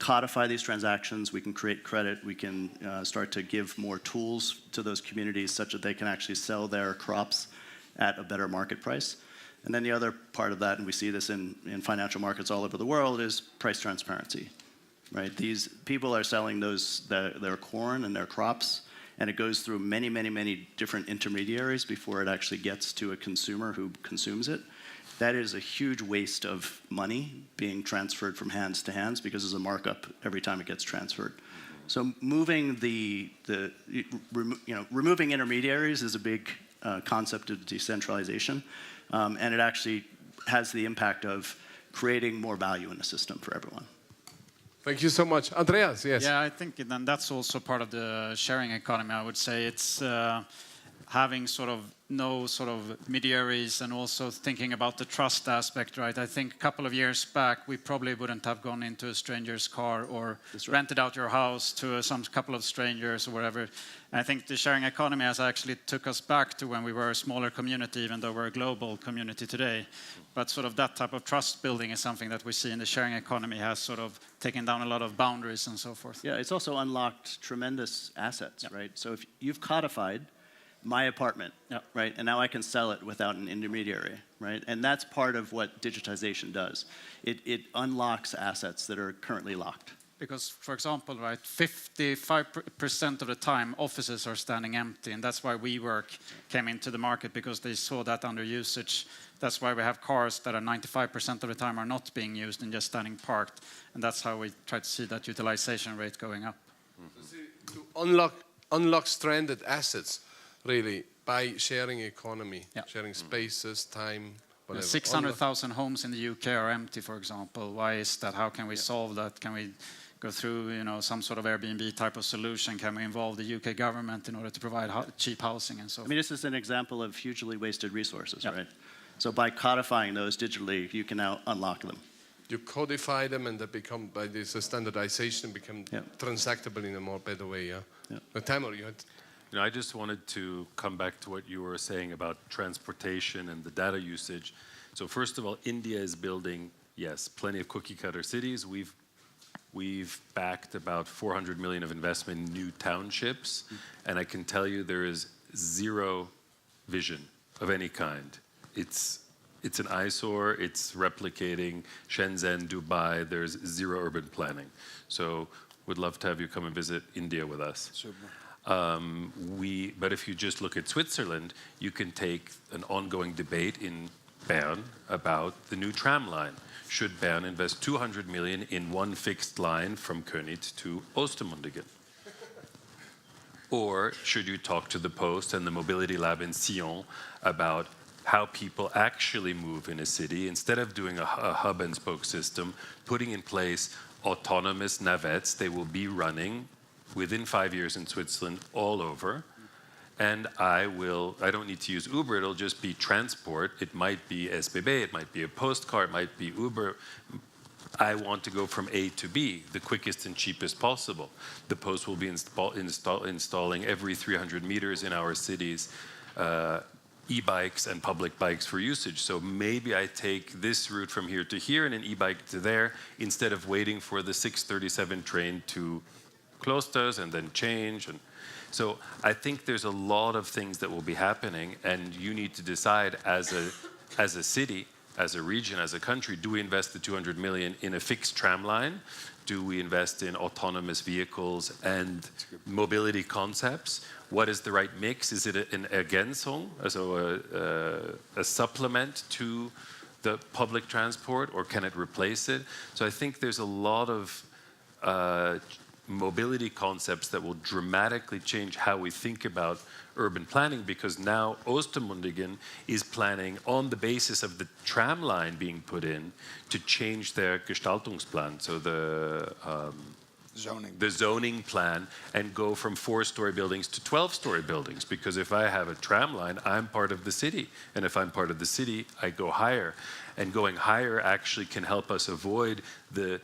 Speaker 4: codify these transactions, we can create credit, we can start to give more tools to those communities such that they can actually sell their crops at a better market price. And then the other part of that, and we see this in financial markets all over the world, is price transparency, right? These people are selling their corn and their crops, and it goes through many, many, many different intermediaries before it actually gets to a consumer who consumes it. That is a huge waste of money being transferred from hands to hands because there's a markup every time it gets transferred. So moving removing intermediaries is a big concept of decentralization, and it actually has the impact of creating more value in the system for everyone.
Speaker 1: Thank you so much. Andreas, yes.
Speaker 6: Yeah, I think then that's also part of the sharing economy, I would say. It's having no mediaries and also thinking about the trust aspect, right? I think a couple of years back, we probably wouldn't have gone into a stranger's car or rented out your house to some couple of strangers or whatever. And I think the sharing economy has actually took us back to when we were a smaller community, even though we're a global community today. But that type of trust building is something that we see in the sharing economy has taken down a lot of boundaries and so forth.
Speaker 4: Yeah, it's also unlocked tremendous assets, right? So if you've codified my apartment, right? And now I can sell it without an intermediary, right? And that's part of what digitization does. It unlocks assets that are currently locked.
Speaker 6: Because, for example, right, 55% of the time offices are standing empty, and that's why WeWork came into the market, because they saw that under usage. That's why we have cars that are 95% of the time are not being used and just standing parked, and that's how we try to see that utilization rate going up.
Speaker 1: To unlock stranded assets, really, by sharing economy, sharing spaces, time, whatever.
Speaker 6: 600,000 homes in the UK are empty, for example. Why is that? How can we solve that? Can we go through, some sort of Airbnb type of solution? Can we involve the UK government in order to provide cheap housing and so forth?
Speaker 4: I mean, this is an example of hugely wasted resources, right? So by codifying those digitally, you can now unlock them.
Speaker 1: You codify them, and they become, by this standardization, become transactable in a more better way. Tamer, you had.
Speaker 5: I just wanted to come back to what you were saying about transportation and the data usage. So first of all, India is building, yes, plenty of cookie-cutter cities. We've backed about 400 million of investment in new townships, and I can tell you there is zero vision of any kind. It's an eyesore. It's replicating Shenzhen, Dubai. There's zero urban planning. So we'd love to have you come and visit India with us.
Speaker 2: Super.
Speaker 5: But if you just look at Switzerland, you can take an ongoing debate in Bern about the new tram line. Should Bern invest 200 million in one fixed line from Königs to Ostermundigen? Or should you talk to the Post and the Mobility Lab in Sion about how people actually move in a city, instead of doing a hub and spoke system, putting in place autonomous navettes? They will be running within 5 years in Switzerland all over. And I don't need to use Uber, it'll just be transport. It might be SBB, it might be a postcard, it might be Uber. I want to go from A to B, the quickest and cheapest possible. The post will be installing every 300 meters in our cities e-bikes and public bikes for usage. So maybe I take this route from here to here and an e-bike to there instead of waiting for the 6:37 train to Klosters and then change. And so I think there's a lot of things that will be happening, and you need to decide as a city, as a region, as a country, do we invest the 200 million in a fixed tram line? Do we invest in autonomous vehicles and mobility concepts? What is the right mix? Is it an Ergänzung, so a supplement to the public transport, or can it replace it? So I think there's a lot of mobility concepts that will dramatically change how we think about urban planning, because now Oostermundigen is planning on the basis of the tram line being put in to change their Gestaltungsplan, so the zoning plan, and go from 4-story buildings to 12-story buildings. Because if I have a tram line, I'm part of the city, and if I'm part of the city, I go higher, and going higher actually can help us avoid the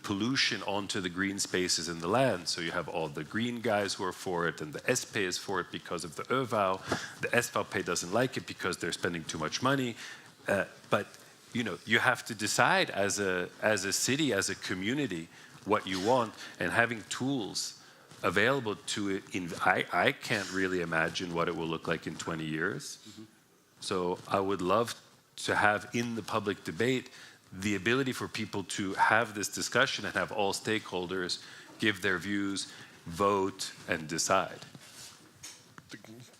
Speaker 5: pollution onto the green spaces in the land. So you have all the green guys who are for it, and the SP is for it because of the ÖVAU. The SVP doesn't like it because they're spending too much money. But you have to decide as a city, as a community, what you want, and having tools available to it. I can't really imagine what it will look like in 20 years. Mm-hmm. So I would love to have in the public debate the ability for people to have this discussion and have all stakeholders give their views, vote, and decide.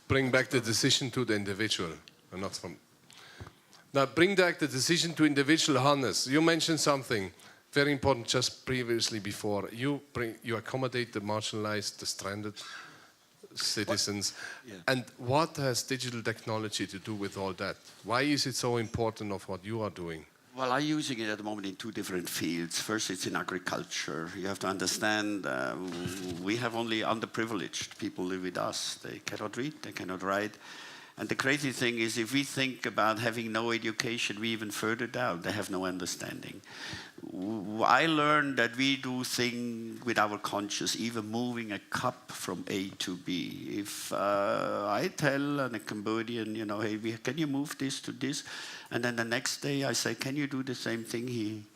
Speaker 1: Bring back the decision to the individual, and not from. Now, bring back the decision to individual. Hannes, you mentioned something very important just previously before. You accommodate the marginalized, the stranded citizens. Yeah. And what has digital technology to do with all that? Why is it so important of what you are doing?
Speaker 8: Well, I'm using it at the moment in 2 different fields. First, it's in agriculture. You have to understand, we have only underprivileged people live with us. They cannot read, they cannot write. And the crazy thing is, if we think about having no education, we even further down, they have no understanding. I learned that we do things with our conscience, even moving a cup from A to B. If I tell a Cambodian, hey, can you move this to this? And then the next day I say, can you do the same thing?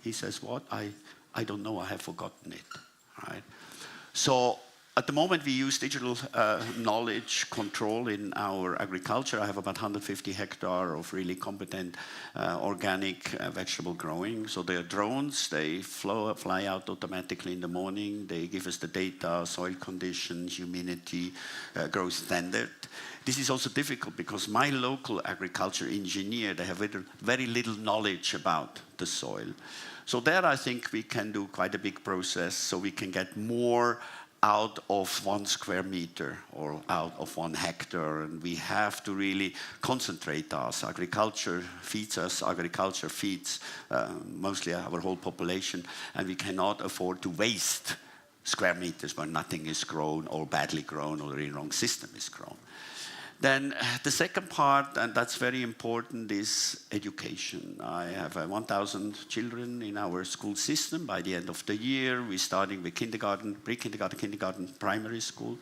Speaker 8: He says, what? I don't know, I have forgotten it. Right? So at the moment we use digital knowledge control in our agriculture. I have about 150 hectares of really competent organic vegetable growing. So they are drones, they fly out automatically in the morning. They give us the data, soil conditions, humidity, growth standard. This is also difficult because my local agriculture engineer, they have very little knowledge about the soil. So there I think we can do quite a big process so we can get more out of 1 square meter or out of 1 hectare, and we have to really concentrate us. Agriculture feeds us, agriculture feeds mostly our whole population, and we cannot afford to waste square meters where nothing is grown or badly grown or the wrong system is grown. Then the second part, and that's very important, is education. I have 1,000 children in our school system. By the end of the year, we're starting with kindergarten, pre-kindergarten, kindergarten, primary school.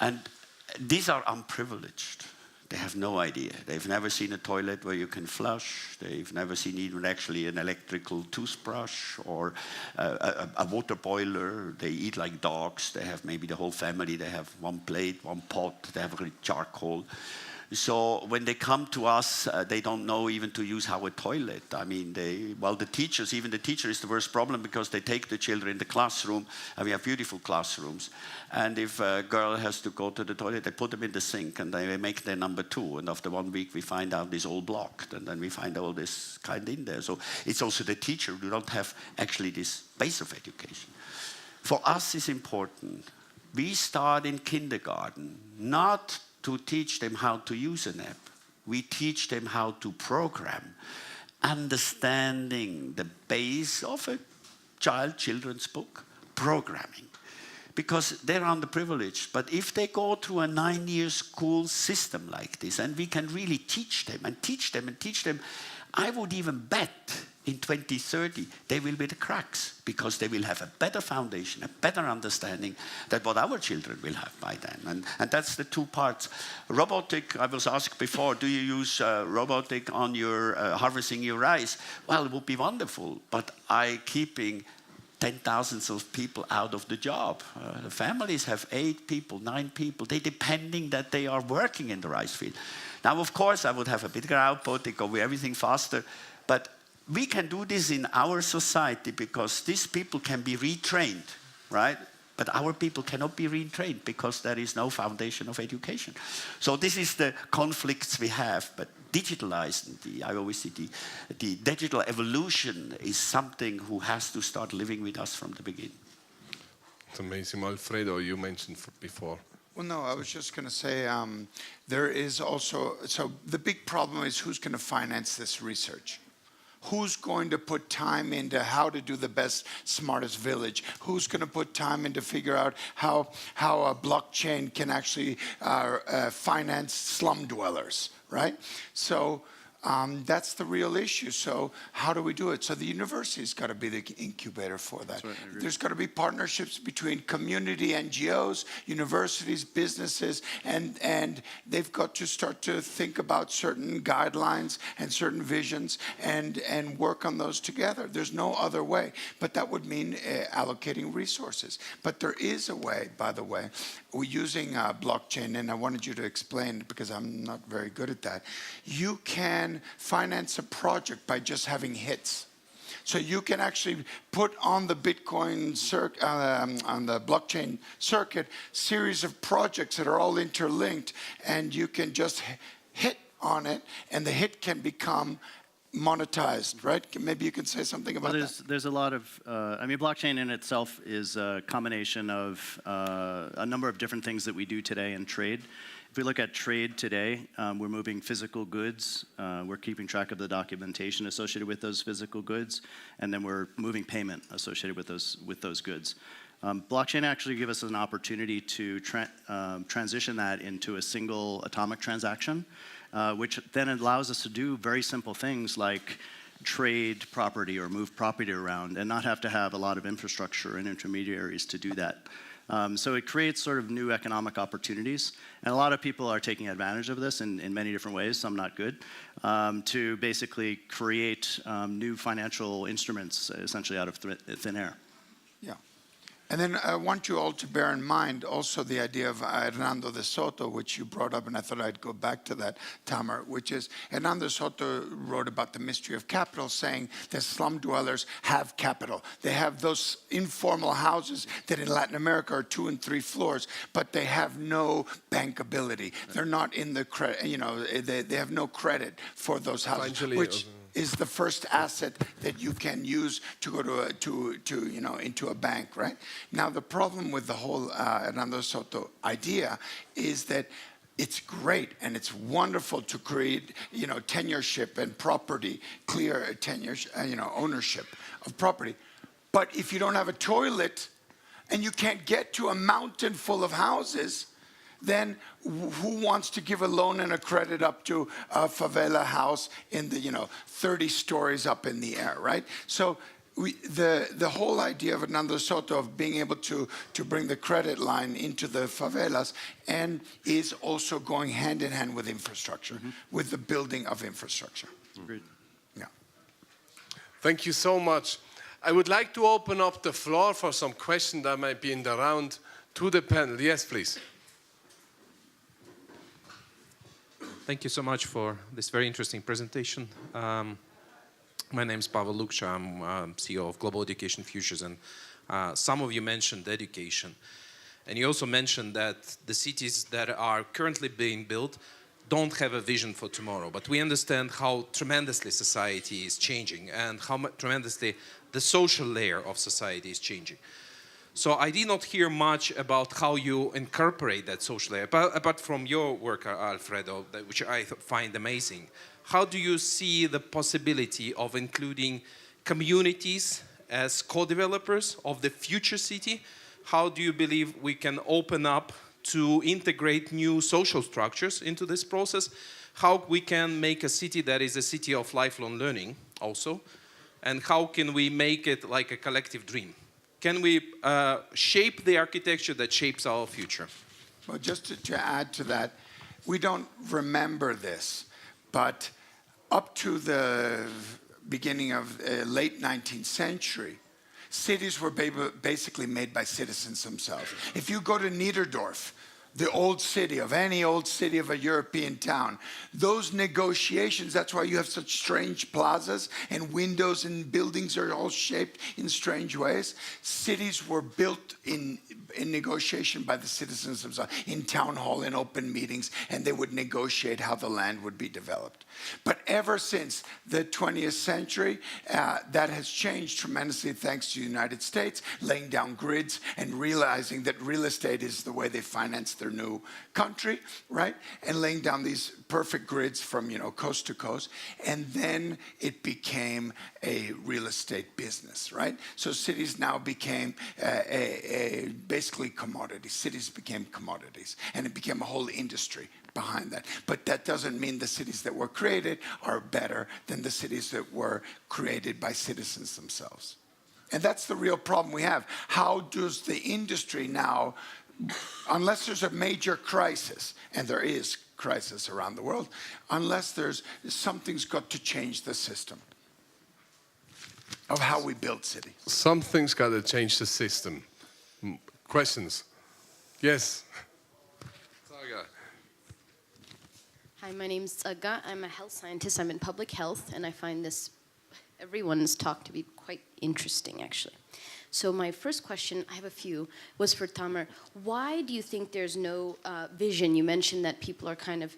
Speaker 8: And these are unprivileged. They have no idea. They've never seen a toilet where you can flush. They've never seen even actually an electrical toothbrush or a water boiler. They eat like dogs. They have maybe the whole family. They have 1 plate, 1 pot. They have charcoal. So when they come to us, they don't know even to use our toilet. I mean, the teachers, even the teacher is the worst problem because they take the children in the classroom, and we have beautiful classrooms. And if a girl has to go to the toilet, they put them in the sink and they make their number 2. And after 1 week, we find out it's all blocked. And then we find all this kind in there. So it's also the teacher who don't have actually this base of education. For us, it's important. We start in kindergarten, not to teach them how to use an app. We teach them how to program, understanding the base of a children's book, programming. Because they're underprivileged. But if they go through a 9-year school system like this, and we can really teach them and teach them and teach them, I would even bet in 2030, they will be the cracks because they will have a better foundation, a better understanding than what our children will have by then. And that's the two parts. Robotic, I was asked before, do you use robotic on your harvesting your rice? Well, it would be wonderful, but keeping 10,000s of people out of the job. The families have 8 people, 9 people. They're depending that they are working in the rice field. Now, of course, I would have a bigger output, it go everything faster, but we can do this in our society because these people can be retrained, right? But our people cannot be retrained because there is no foundation of education. So this is the conflicts we have, but digitalized, I always say the digital evolution is something who has to start living with us from the beginning.
Speaker 1: It's amazing. Alfredo, you mentioned before.
Speaker 2: Well, no, I was just going to say there is also, so the big problem is who's going to finance this research? Who's going to put time into how to do the best, smartest village? Who's going to put time into figure out how a blockchain can actually finance slum dwellers, right? So that's the real issue. So how do we do it? So the university's got to be the incubator for that.
Speaker 4: Right,
Speaker 2: there's got to be partnerships between community NGOs, universities, businesses, and they've got to start to think about certain guidelines and certain visions and work on those together. There's no other way. But that would mean allocating resources. But there is a way, by the way. We're using blockchain, and I wanted you to explain because I'm not very good at that. You can finance a project by just having hits. So you can actually put on the Bitcoin on the blockchain circuit series of projects that are all interlinked, and you can just hit on it, and the hit can become monetized, right? Maybe you can say something about that.
Speaker 4: There's a lot of, I mean, blockchain in itself is a combination of a number of different things that we do today in trade. If we look at trade today, we're moving physical goods, we're keeping track of the documentation associated with those physical goods, and then we're moving payment associated with those goods. Blockchain actually gives us an opportunity to transition that into a single atomic transaction, which then allows us to do very simple things like trade property or move property around and not have to have a lot of infrastructure and intermediaries to do that. So it creates sort of new economic opportunities, and a lot of people are taking advantage of this in many different ways, some not good, to basically create new financial instruments essentially out of thin air.
Speaker 2: Yeah. And then I want you all to bear in mind also the idea of Hernando de Soto, which you brought up, and I thought I'd go back to that, Tamar, which is Hernando de Soto wrote about the mystery of capital, saying that slum dwellers have capital. They have those informal houses that in Latin America are 2 and 3 floors, but they have no bankability. They're not in the credit, you know, they have no credit for those houses, which is the first asset that you can use to go to into a bank, right? Now the problem with the whole Hernando Soto idea is that it's great and it's wonderful to create, tenureship and property, clear tenure, ownership of property. But if you don't have a toilet and you can't get to a mountain full of houses, then who wants to give a loan and a credit up to a favela house in the 30 stories up in the air, right? So the whole idea of Hernando Soto of being able to bring the credit line into the favelas and is also going hand in hand with infrastructure, with the building of infrastructure.
Speaker 4: Agreed.
Speaker 2: Yeah.
Speaker 1: Thank you so much. I would like to open up the floor for some questions that might be in the round to the panel. Yes, please.
Speaker 9: Thank you so much for this very interesting presentation. My name is Pavel Luksha. I'm CEO of Global Education Futures, and some of you mentioned education. And you also mentioned that the cities that are currently being built don't have a vision for tomorrow, but we understand how tremendously society is changing and how tremendously the social layer of society is changing. So I did not hear much about how you incorporate that social layer, but apart from your work, Alfredo, which I find amazing. How do you see the possibility of including communities as co-developers of the future city? How do you believe we can open up to integrate new social structures into this process? How we can make a city that is a city of lifelong learning also? and how can we make it like a collective dream? Can we shape the architecture that shapes our future?
Speaker 2: Well, just to add to that, we don't remember this, but up to the beginning of late 19th century, cities were basically made by citizens themselves. If you go to Niederdorf, the old city of any old city of a European town, those negotiations, that's why you have such strange plazas and windows and buildings are all shaped in strange ways. Cities were built in negotiation by the citizens themselves, in town hall, in open meetings, and they would negotiate how the land would be developed. But ever since the 20th century, that has changed tremendously thanks to the United States, laying down grids and realizing that real estate is the way they finance their new country, right? And laying down these perfect grids from, coast to coast. And then it became a real estate business, right? So cities now became basically commodities. Cities became commodities. And it became a whole industry behind that. But that doesn't mean the cities that were created are better than the cities that were created by citizens themselves. And that's the real problem we have. How does the industry now, unless there's a major crisis, and there is crisis around the world, unless something's got to change the system of how we build cities.
Speaker 1: Something's got to change the system. Questions? Yes. Saga.
Speaker 10: Hi, my name's Saga. I'm a health scientist. I'm in public health, and I find everyone's talk to be quite interesting, actually. So my first question, I have a few, was for Tamer. Why do you think there's no vision? You mentioned that people are kind of,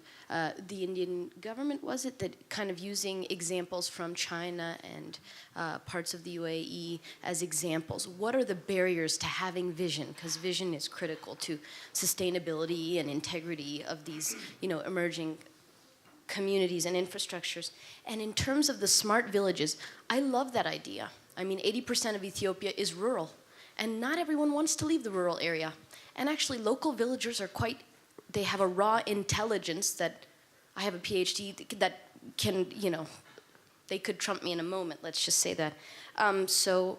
Speaker 10: the Indian government, was it, that kind of using examples from China and parts of the UAE as examples. What are the barriers to having vision? Because vision is critical to sustainability and integrity of these, emerging communities and infrastructures. And in terms of the smart villages, I love that idea. I mean, 80% of Ethiopia is rural, and not everyone wants to leave the rural area. And actually, local villagers they have a raw intelligence that, I have a PhD, that can, they could trump me in a moment, let's just say that. So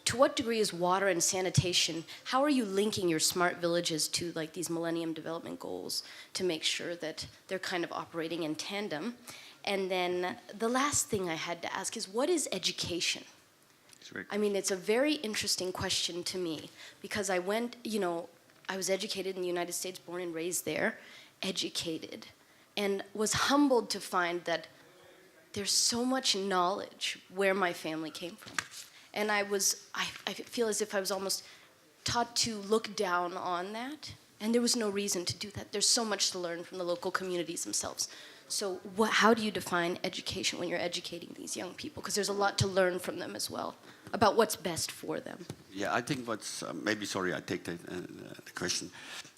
Speaker 10: to what degree is water and sanitation, how are you linking your smart villages to like these Millennium Development Goals to make sure that they're kind of operating in tandem? And then the last thing I had to ask is, what is education? I mean, it's a very interesting question to me because I went, I was educated in the United States, born and raised there, educated, and was humbled to find that there's so much knowledge where my family came from. And I feel as if I was almost taught to look down on that, and there was no reason to do that. There's so much to learn from the local communities themselves. So how do you define education when you're educating these young people? Because there's a lot to learn from them as well about what's best for them.
Speaker 8: Yeah, I think sorry, I take the question.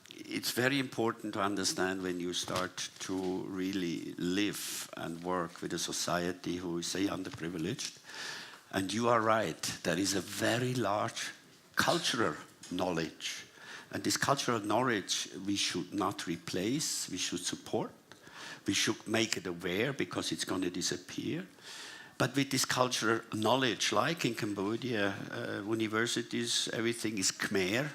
Speaker 8: It's very important to understand when you start to really live and work with a society who is, say, underprivileged. And you are right, there is a very large cultural knowledge. And this cultural knowledge we should not replace, we should support. We should make it aware because it's going to disappear. But with this cultural knowledge, like in Cambodia, universities, everything is Khmer.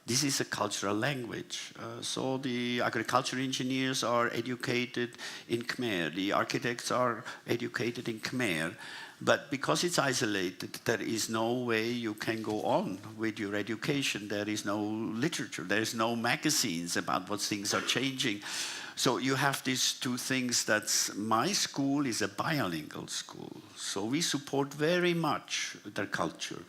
Speaker 8: This is a cultural language. So the agriculture engineers are educated in Khmer. The architects are educated in Khmer. But because it's isolated, there is no way you can go on with your education. There is no literature. There is no magazines about what things are changing. So you have these two things. My school is a bilingual school. So we support very much their culture.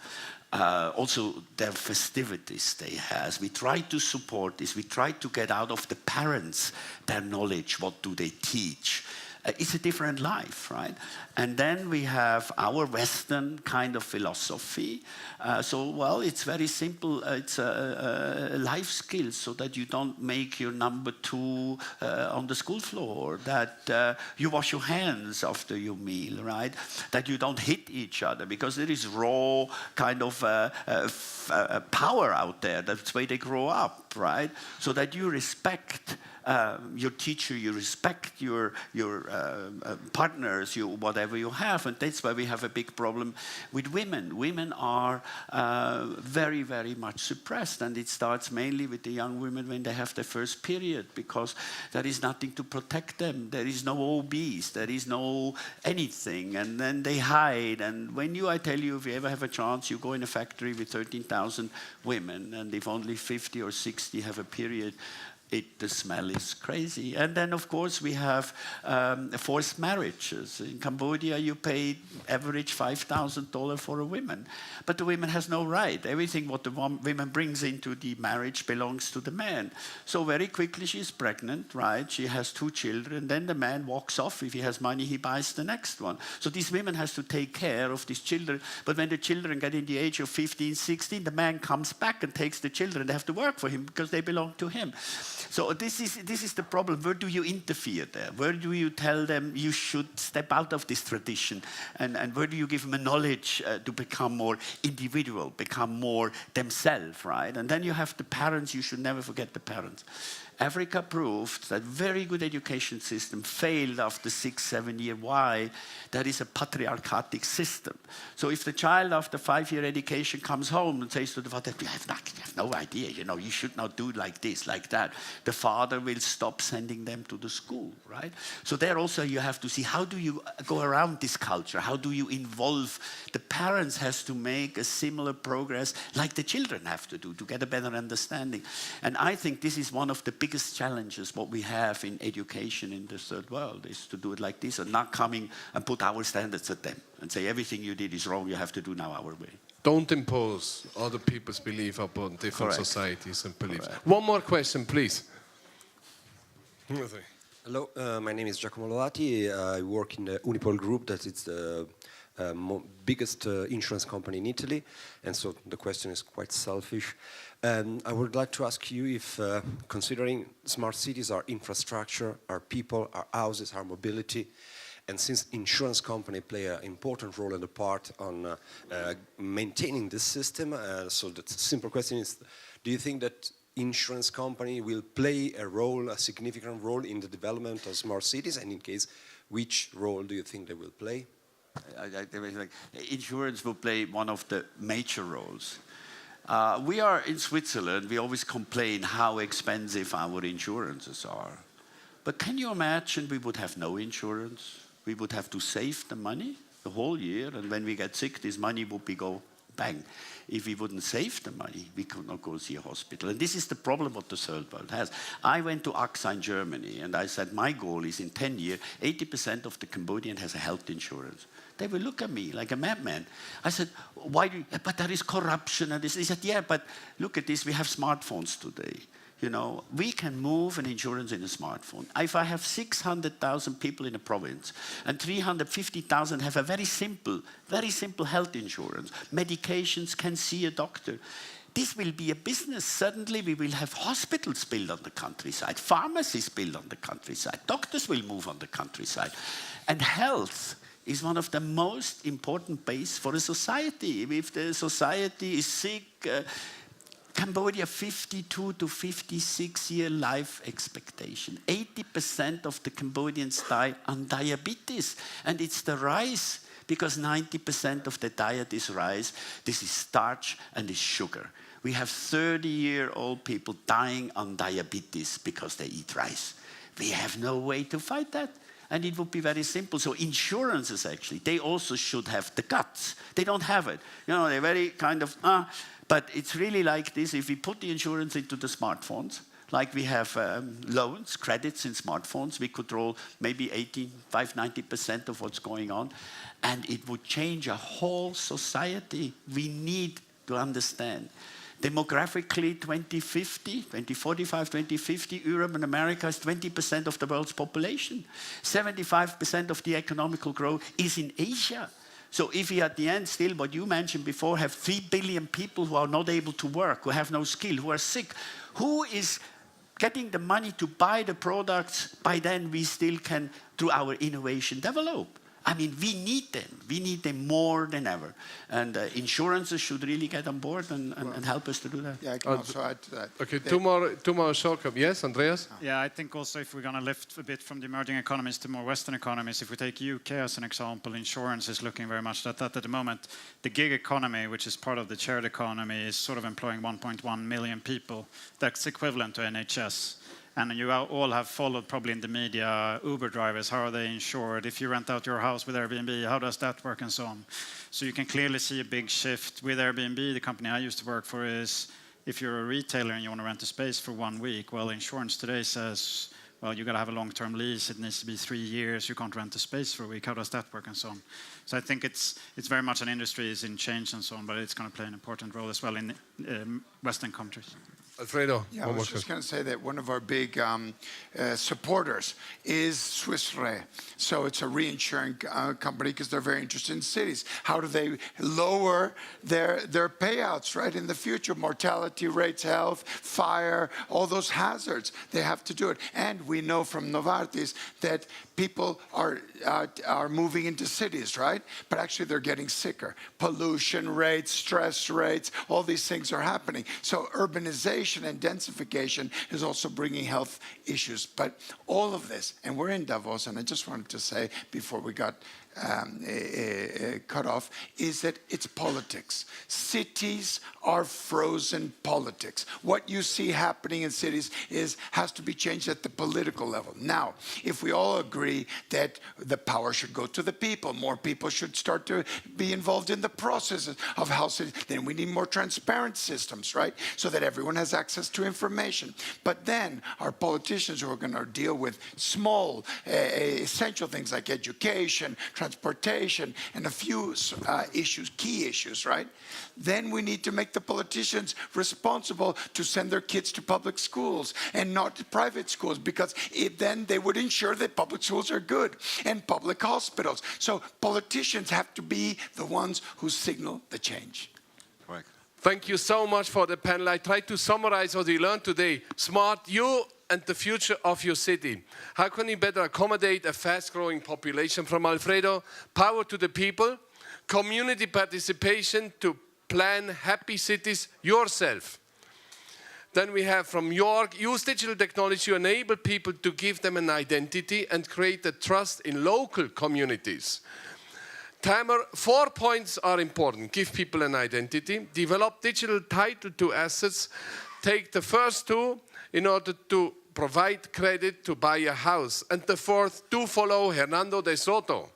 Speaker 8: Also their festivities they have. We try to support this. We try to get out of the parents their knowledge. What do they teach? It's a different life, right? And then we have our Western kind of philosophy. It's very simple. It's a life skill so that you don't make your number two on the school floor, that you wash your hands after your meal, right? That you don't hit each other because there is raw kind of power out there. That's the way they grow up, right? So that you respect your teacher, you respect your partners, whatever you have. And that's why we have a big problem with women. Women are very, very much suppressed. And it starts mainly with the young women when they have their first period, because there is nothing to protect them. There is no OBs, there is no anything. And then they hide. And when I tell you, if you ever have a chance, you go in a factory with 13,000 women, and if only 50 or 60 have a period, the smell is crazy. And then, of course, we have forced marriages. In Cambodia, you pay average $5,000 for a woman. But the woman has no right. Everything what the woman brings into the marriage belongs to the man. So very quickly she's pregnant, right? She has 2 children. Then the man walks off. If he has money, he buys the next one. So these women has to take care of these children. But when the children get in the age of 15, 16, the man comes back and takes the children. They have to work for him because they belong to him. So this is the problem. Where do you interfere there? Where do you tell them you should step out of this tradition? And where do you give them a knowledge to become more individual, become more themselves, right? And then you have the parents. You should never forget the parents. Africa proved that very good education system failed after 6-7 years. Why? That is a patriarchatic system. So if the child after 5-year education comes home and says to the father, you have no idea, you should not do like this, like that, the father will stop sending them to the school, right? So there also you have to see, how do you go around this culture? How do you involve the parents? Has to make a similar progress like the children have to do to get a better understanding. And I think this is one of the biggest challenges what we have in education in the third world, is to do it like this and not coming and put our standards at them and say everything you did is wrong, you have to do now our way.
Speaker 1: Don't impose other people's belief upon different
Speaker 8: Correct.
Speaker 1: societies and beliefs.
Speaker 8: Correct.
Speaker 1: One more question, please.
Speaker 11: Hello, my name is Giacomo Loati. I work in the Unipol Group, that is the biggest insurance company in Italy, and so the question is quite selfish. I would like to ask you if, considering smart cities are infrastructure, our people, our houses, our mobility, and since insurance companies play an important role and a part on maintaining this system, so the simple question is, do you think that insurance company will play a significant role in the development of smart cities, and in case, which role do you think they will play?
Speaker 8: Insurance will play one of the major roles. We are in Switzerland, we always complain how expensive our insurances are. But can you imagine we would have no insurance? We would have to save the money the whole year, and when we get sick, this money would go bang. If we wouldn't save the money, we could not go see a hospital. And this is the problem what the third world has. I went to AXA in Germany, and I said, my goal is in 10 years, 80% of the Cambodian has a health insurance. They will look at me like a madman. I said, why do you, but there is corruption and this. He said, yeah, but look at this, we have smartphones today. We can move an insurance in a smartphone. If I have 600,000 people in a province and 350,000 have a very simple health insurance, medications, can see a doctor, this will be a business. Suddenly we will have hospitals built on the countryside, pharmacies built on the countryside, doctors will move on the countryside. And health is one of the most important base for a society. If the society is sick, Cambodia, 52 to 56-year life expectation. 80% of the Cambodians die on diabetes. And it's the rice, because 90% of the diet is rice. This is starch and is sugar. We have 30-year-old people dying on diabetes because they eat rice. We have no way to fight that. And it would be very simple. So insurances, actually, they also should have the guts. They don't have it. They're very kind of, but it's really like this. If we put the insurance into the smartphones, like we have loans, credits in smartphones, we could roll maybe 85–90% of what's going on, and it would change a whole society. We need to understand. Demographically, 2045, 2050, Europe and America is 20% of the world's population. 75% of the economical growth is in Asia. So if we at the end still, what you mentioned before, have 3 billion people who are not able to work, who have no skill, who are sick, who is getting the money to buy the products? By then we still can, through our innovation, develop. I mean, we need them. We need them more than ever. And insurances should really get on board and help us to do that.
Speaker 2: Yeah, I can also add to that.
Speaker 1: Okay, two more short comments. Yes, Andreas?
Speaker 6: Yeah, I think also if we're going to lift a bit from the emerging economies to more Western economies, if we take UK as an example, insurance is looking very much at that at the moment. The gig economy, which is part of the shared economy, is sort of employing 1.1 million people. That's equivalent to NHS. And you all have followed probably in the media, Uber drivers, how are they insured? If you rent out your house with Airbnb, how does that work and so on? So you can clearly see a big shift with Airbnb. The company I used to work for is, if you're a retailer and you want to rent a space for 1 week, well, insurance today says, well, you got to have a long-term lease. It needs to be 3 years. You can't rent a space for a week. How does that work and so on? So I think it's very much an industry is in change and so on, but it's going to play an important role as well in Western countries.
Speaker 1: Alfredo.
Speaker 2: Yeah, I was just going to say that one of our big supporters is Swiss Re. So it's a reinsuring company because they're very interested in cities. How do they lower their payouts, right, in the future? Mortality rates, health, fire, all those hazards. They have to do it. And we know from Novartis that people are moving into cities, right? But actually they're getting sicker. Pollution rates, stress rates, all these things are happening. So urbanization and densification is also bringing health issues. But all of this, and we're in Davos, and I just wanted to say before we got cut off, is that it's politics. Cities are frozen politics. What you see happening in cities has to be changed at the political level. Now, if we all agree that the power should go to the people, more people should start to be involved in the processes of how cities, then we need more transparent systems, right? So that everyone has access to information. But then our politicians who are going to deal with small, essential things like education, transportation, and a few issues, key issues, right? Then we need to make the politicians responsible to send their kids to public schools and not to private schools, because then they would ensure that public schools are good and public hospitals. So politicians have to be the ones who signal the change.
Speaker 7: Correct.
Speaker 1: Thank you so much for the panel. I tried to summarize what we learned today. Smart, you and the future of your city. How can you better accommodate a fast-growing population? From Alfredo, power to the people, community participation to plan happy cities yourself. Then we have from York, use digital technology to enable people to give them an identity and create a trust in local communities. Tamer, 4 points are important. Give people an identity, develop digital title to assets, take the first 2 in order to provide credit to buy a house. And the 4th, do follow Hernando de Soto.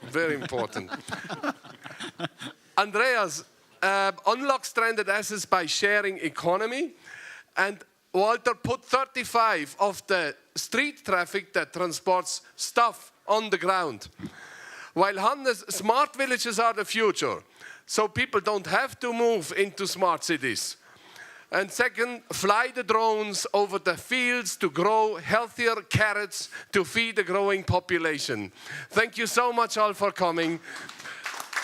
Speaker 1: Very important. Andreas, unlock stranded assets by sharing economy. And Walter, put 35 of the street traffic that transports stuff on the ground. While Hannes, smart villages are the future. So people don't have to move into smart cities. And second, fly the drones over the fields to grow healthier carrots to feed a growing population. Thank you so much all for coming.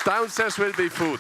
Speaker 1: Downstairs will be food.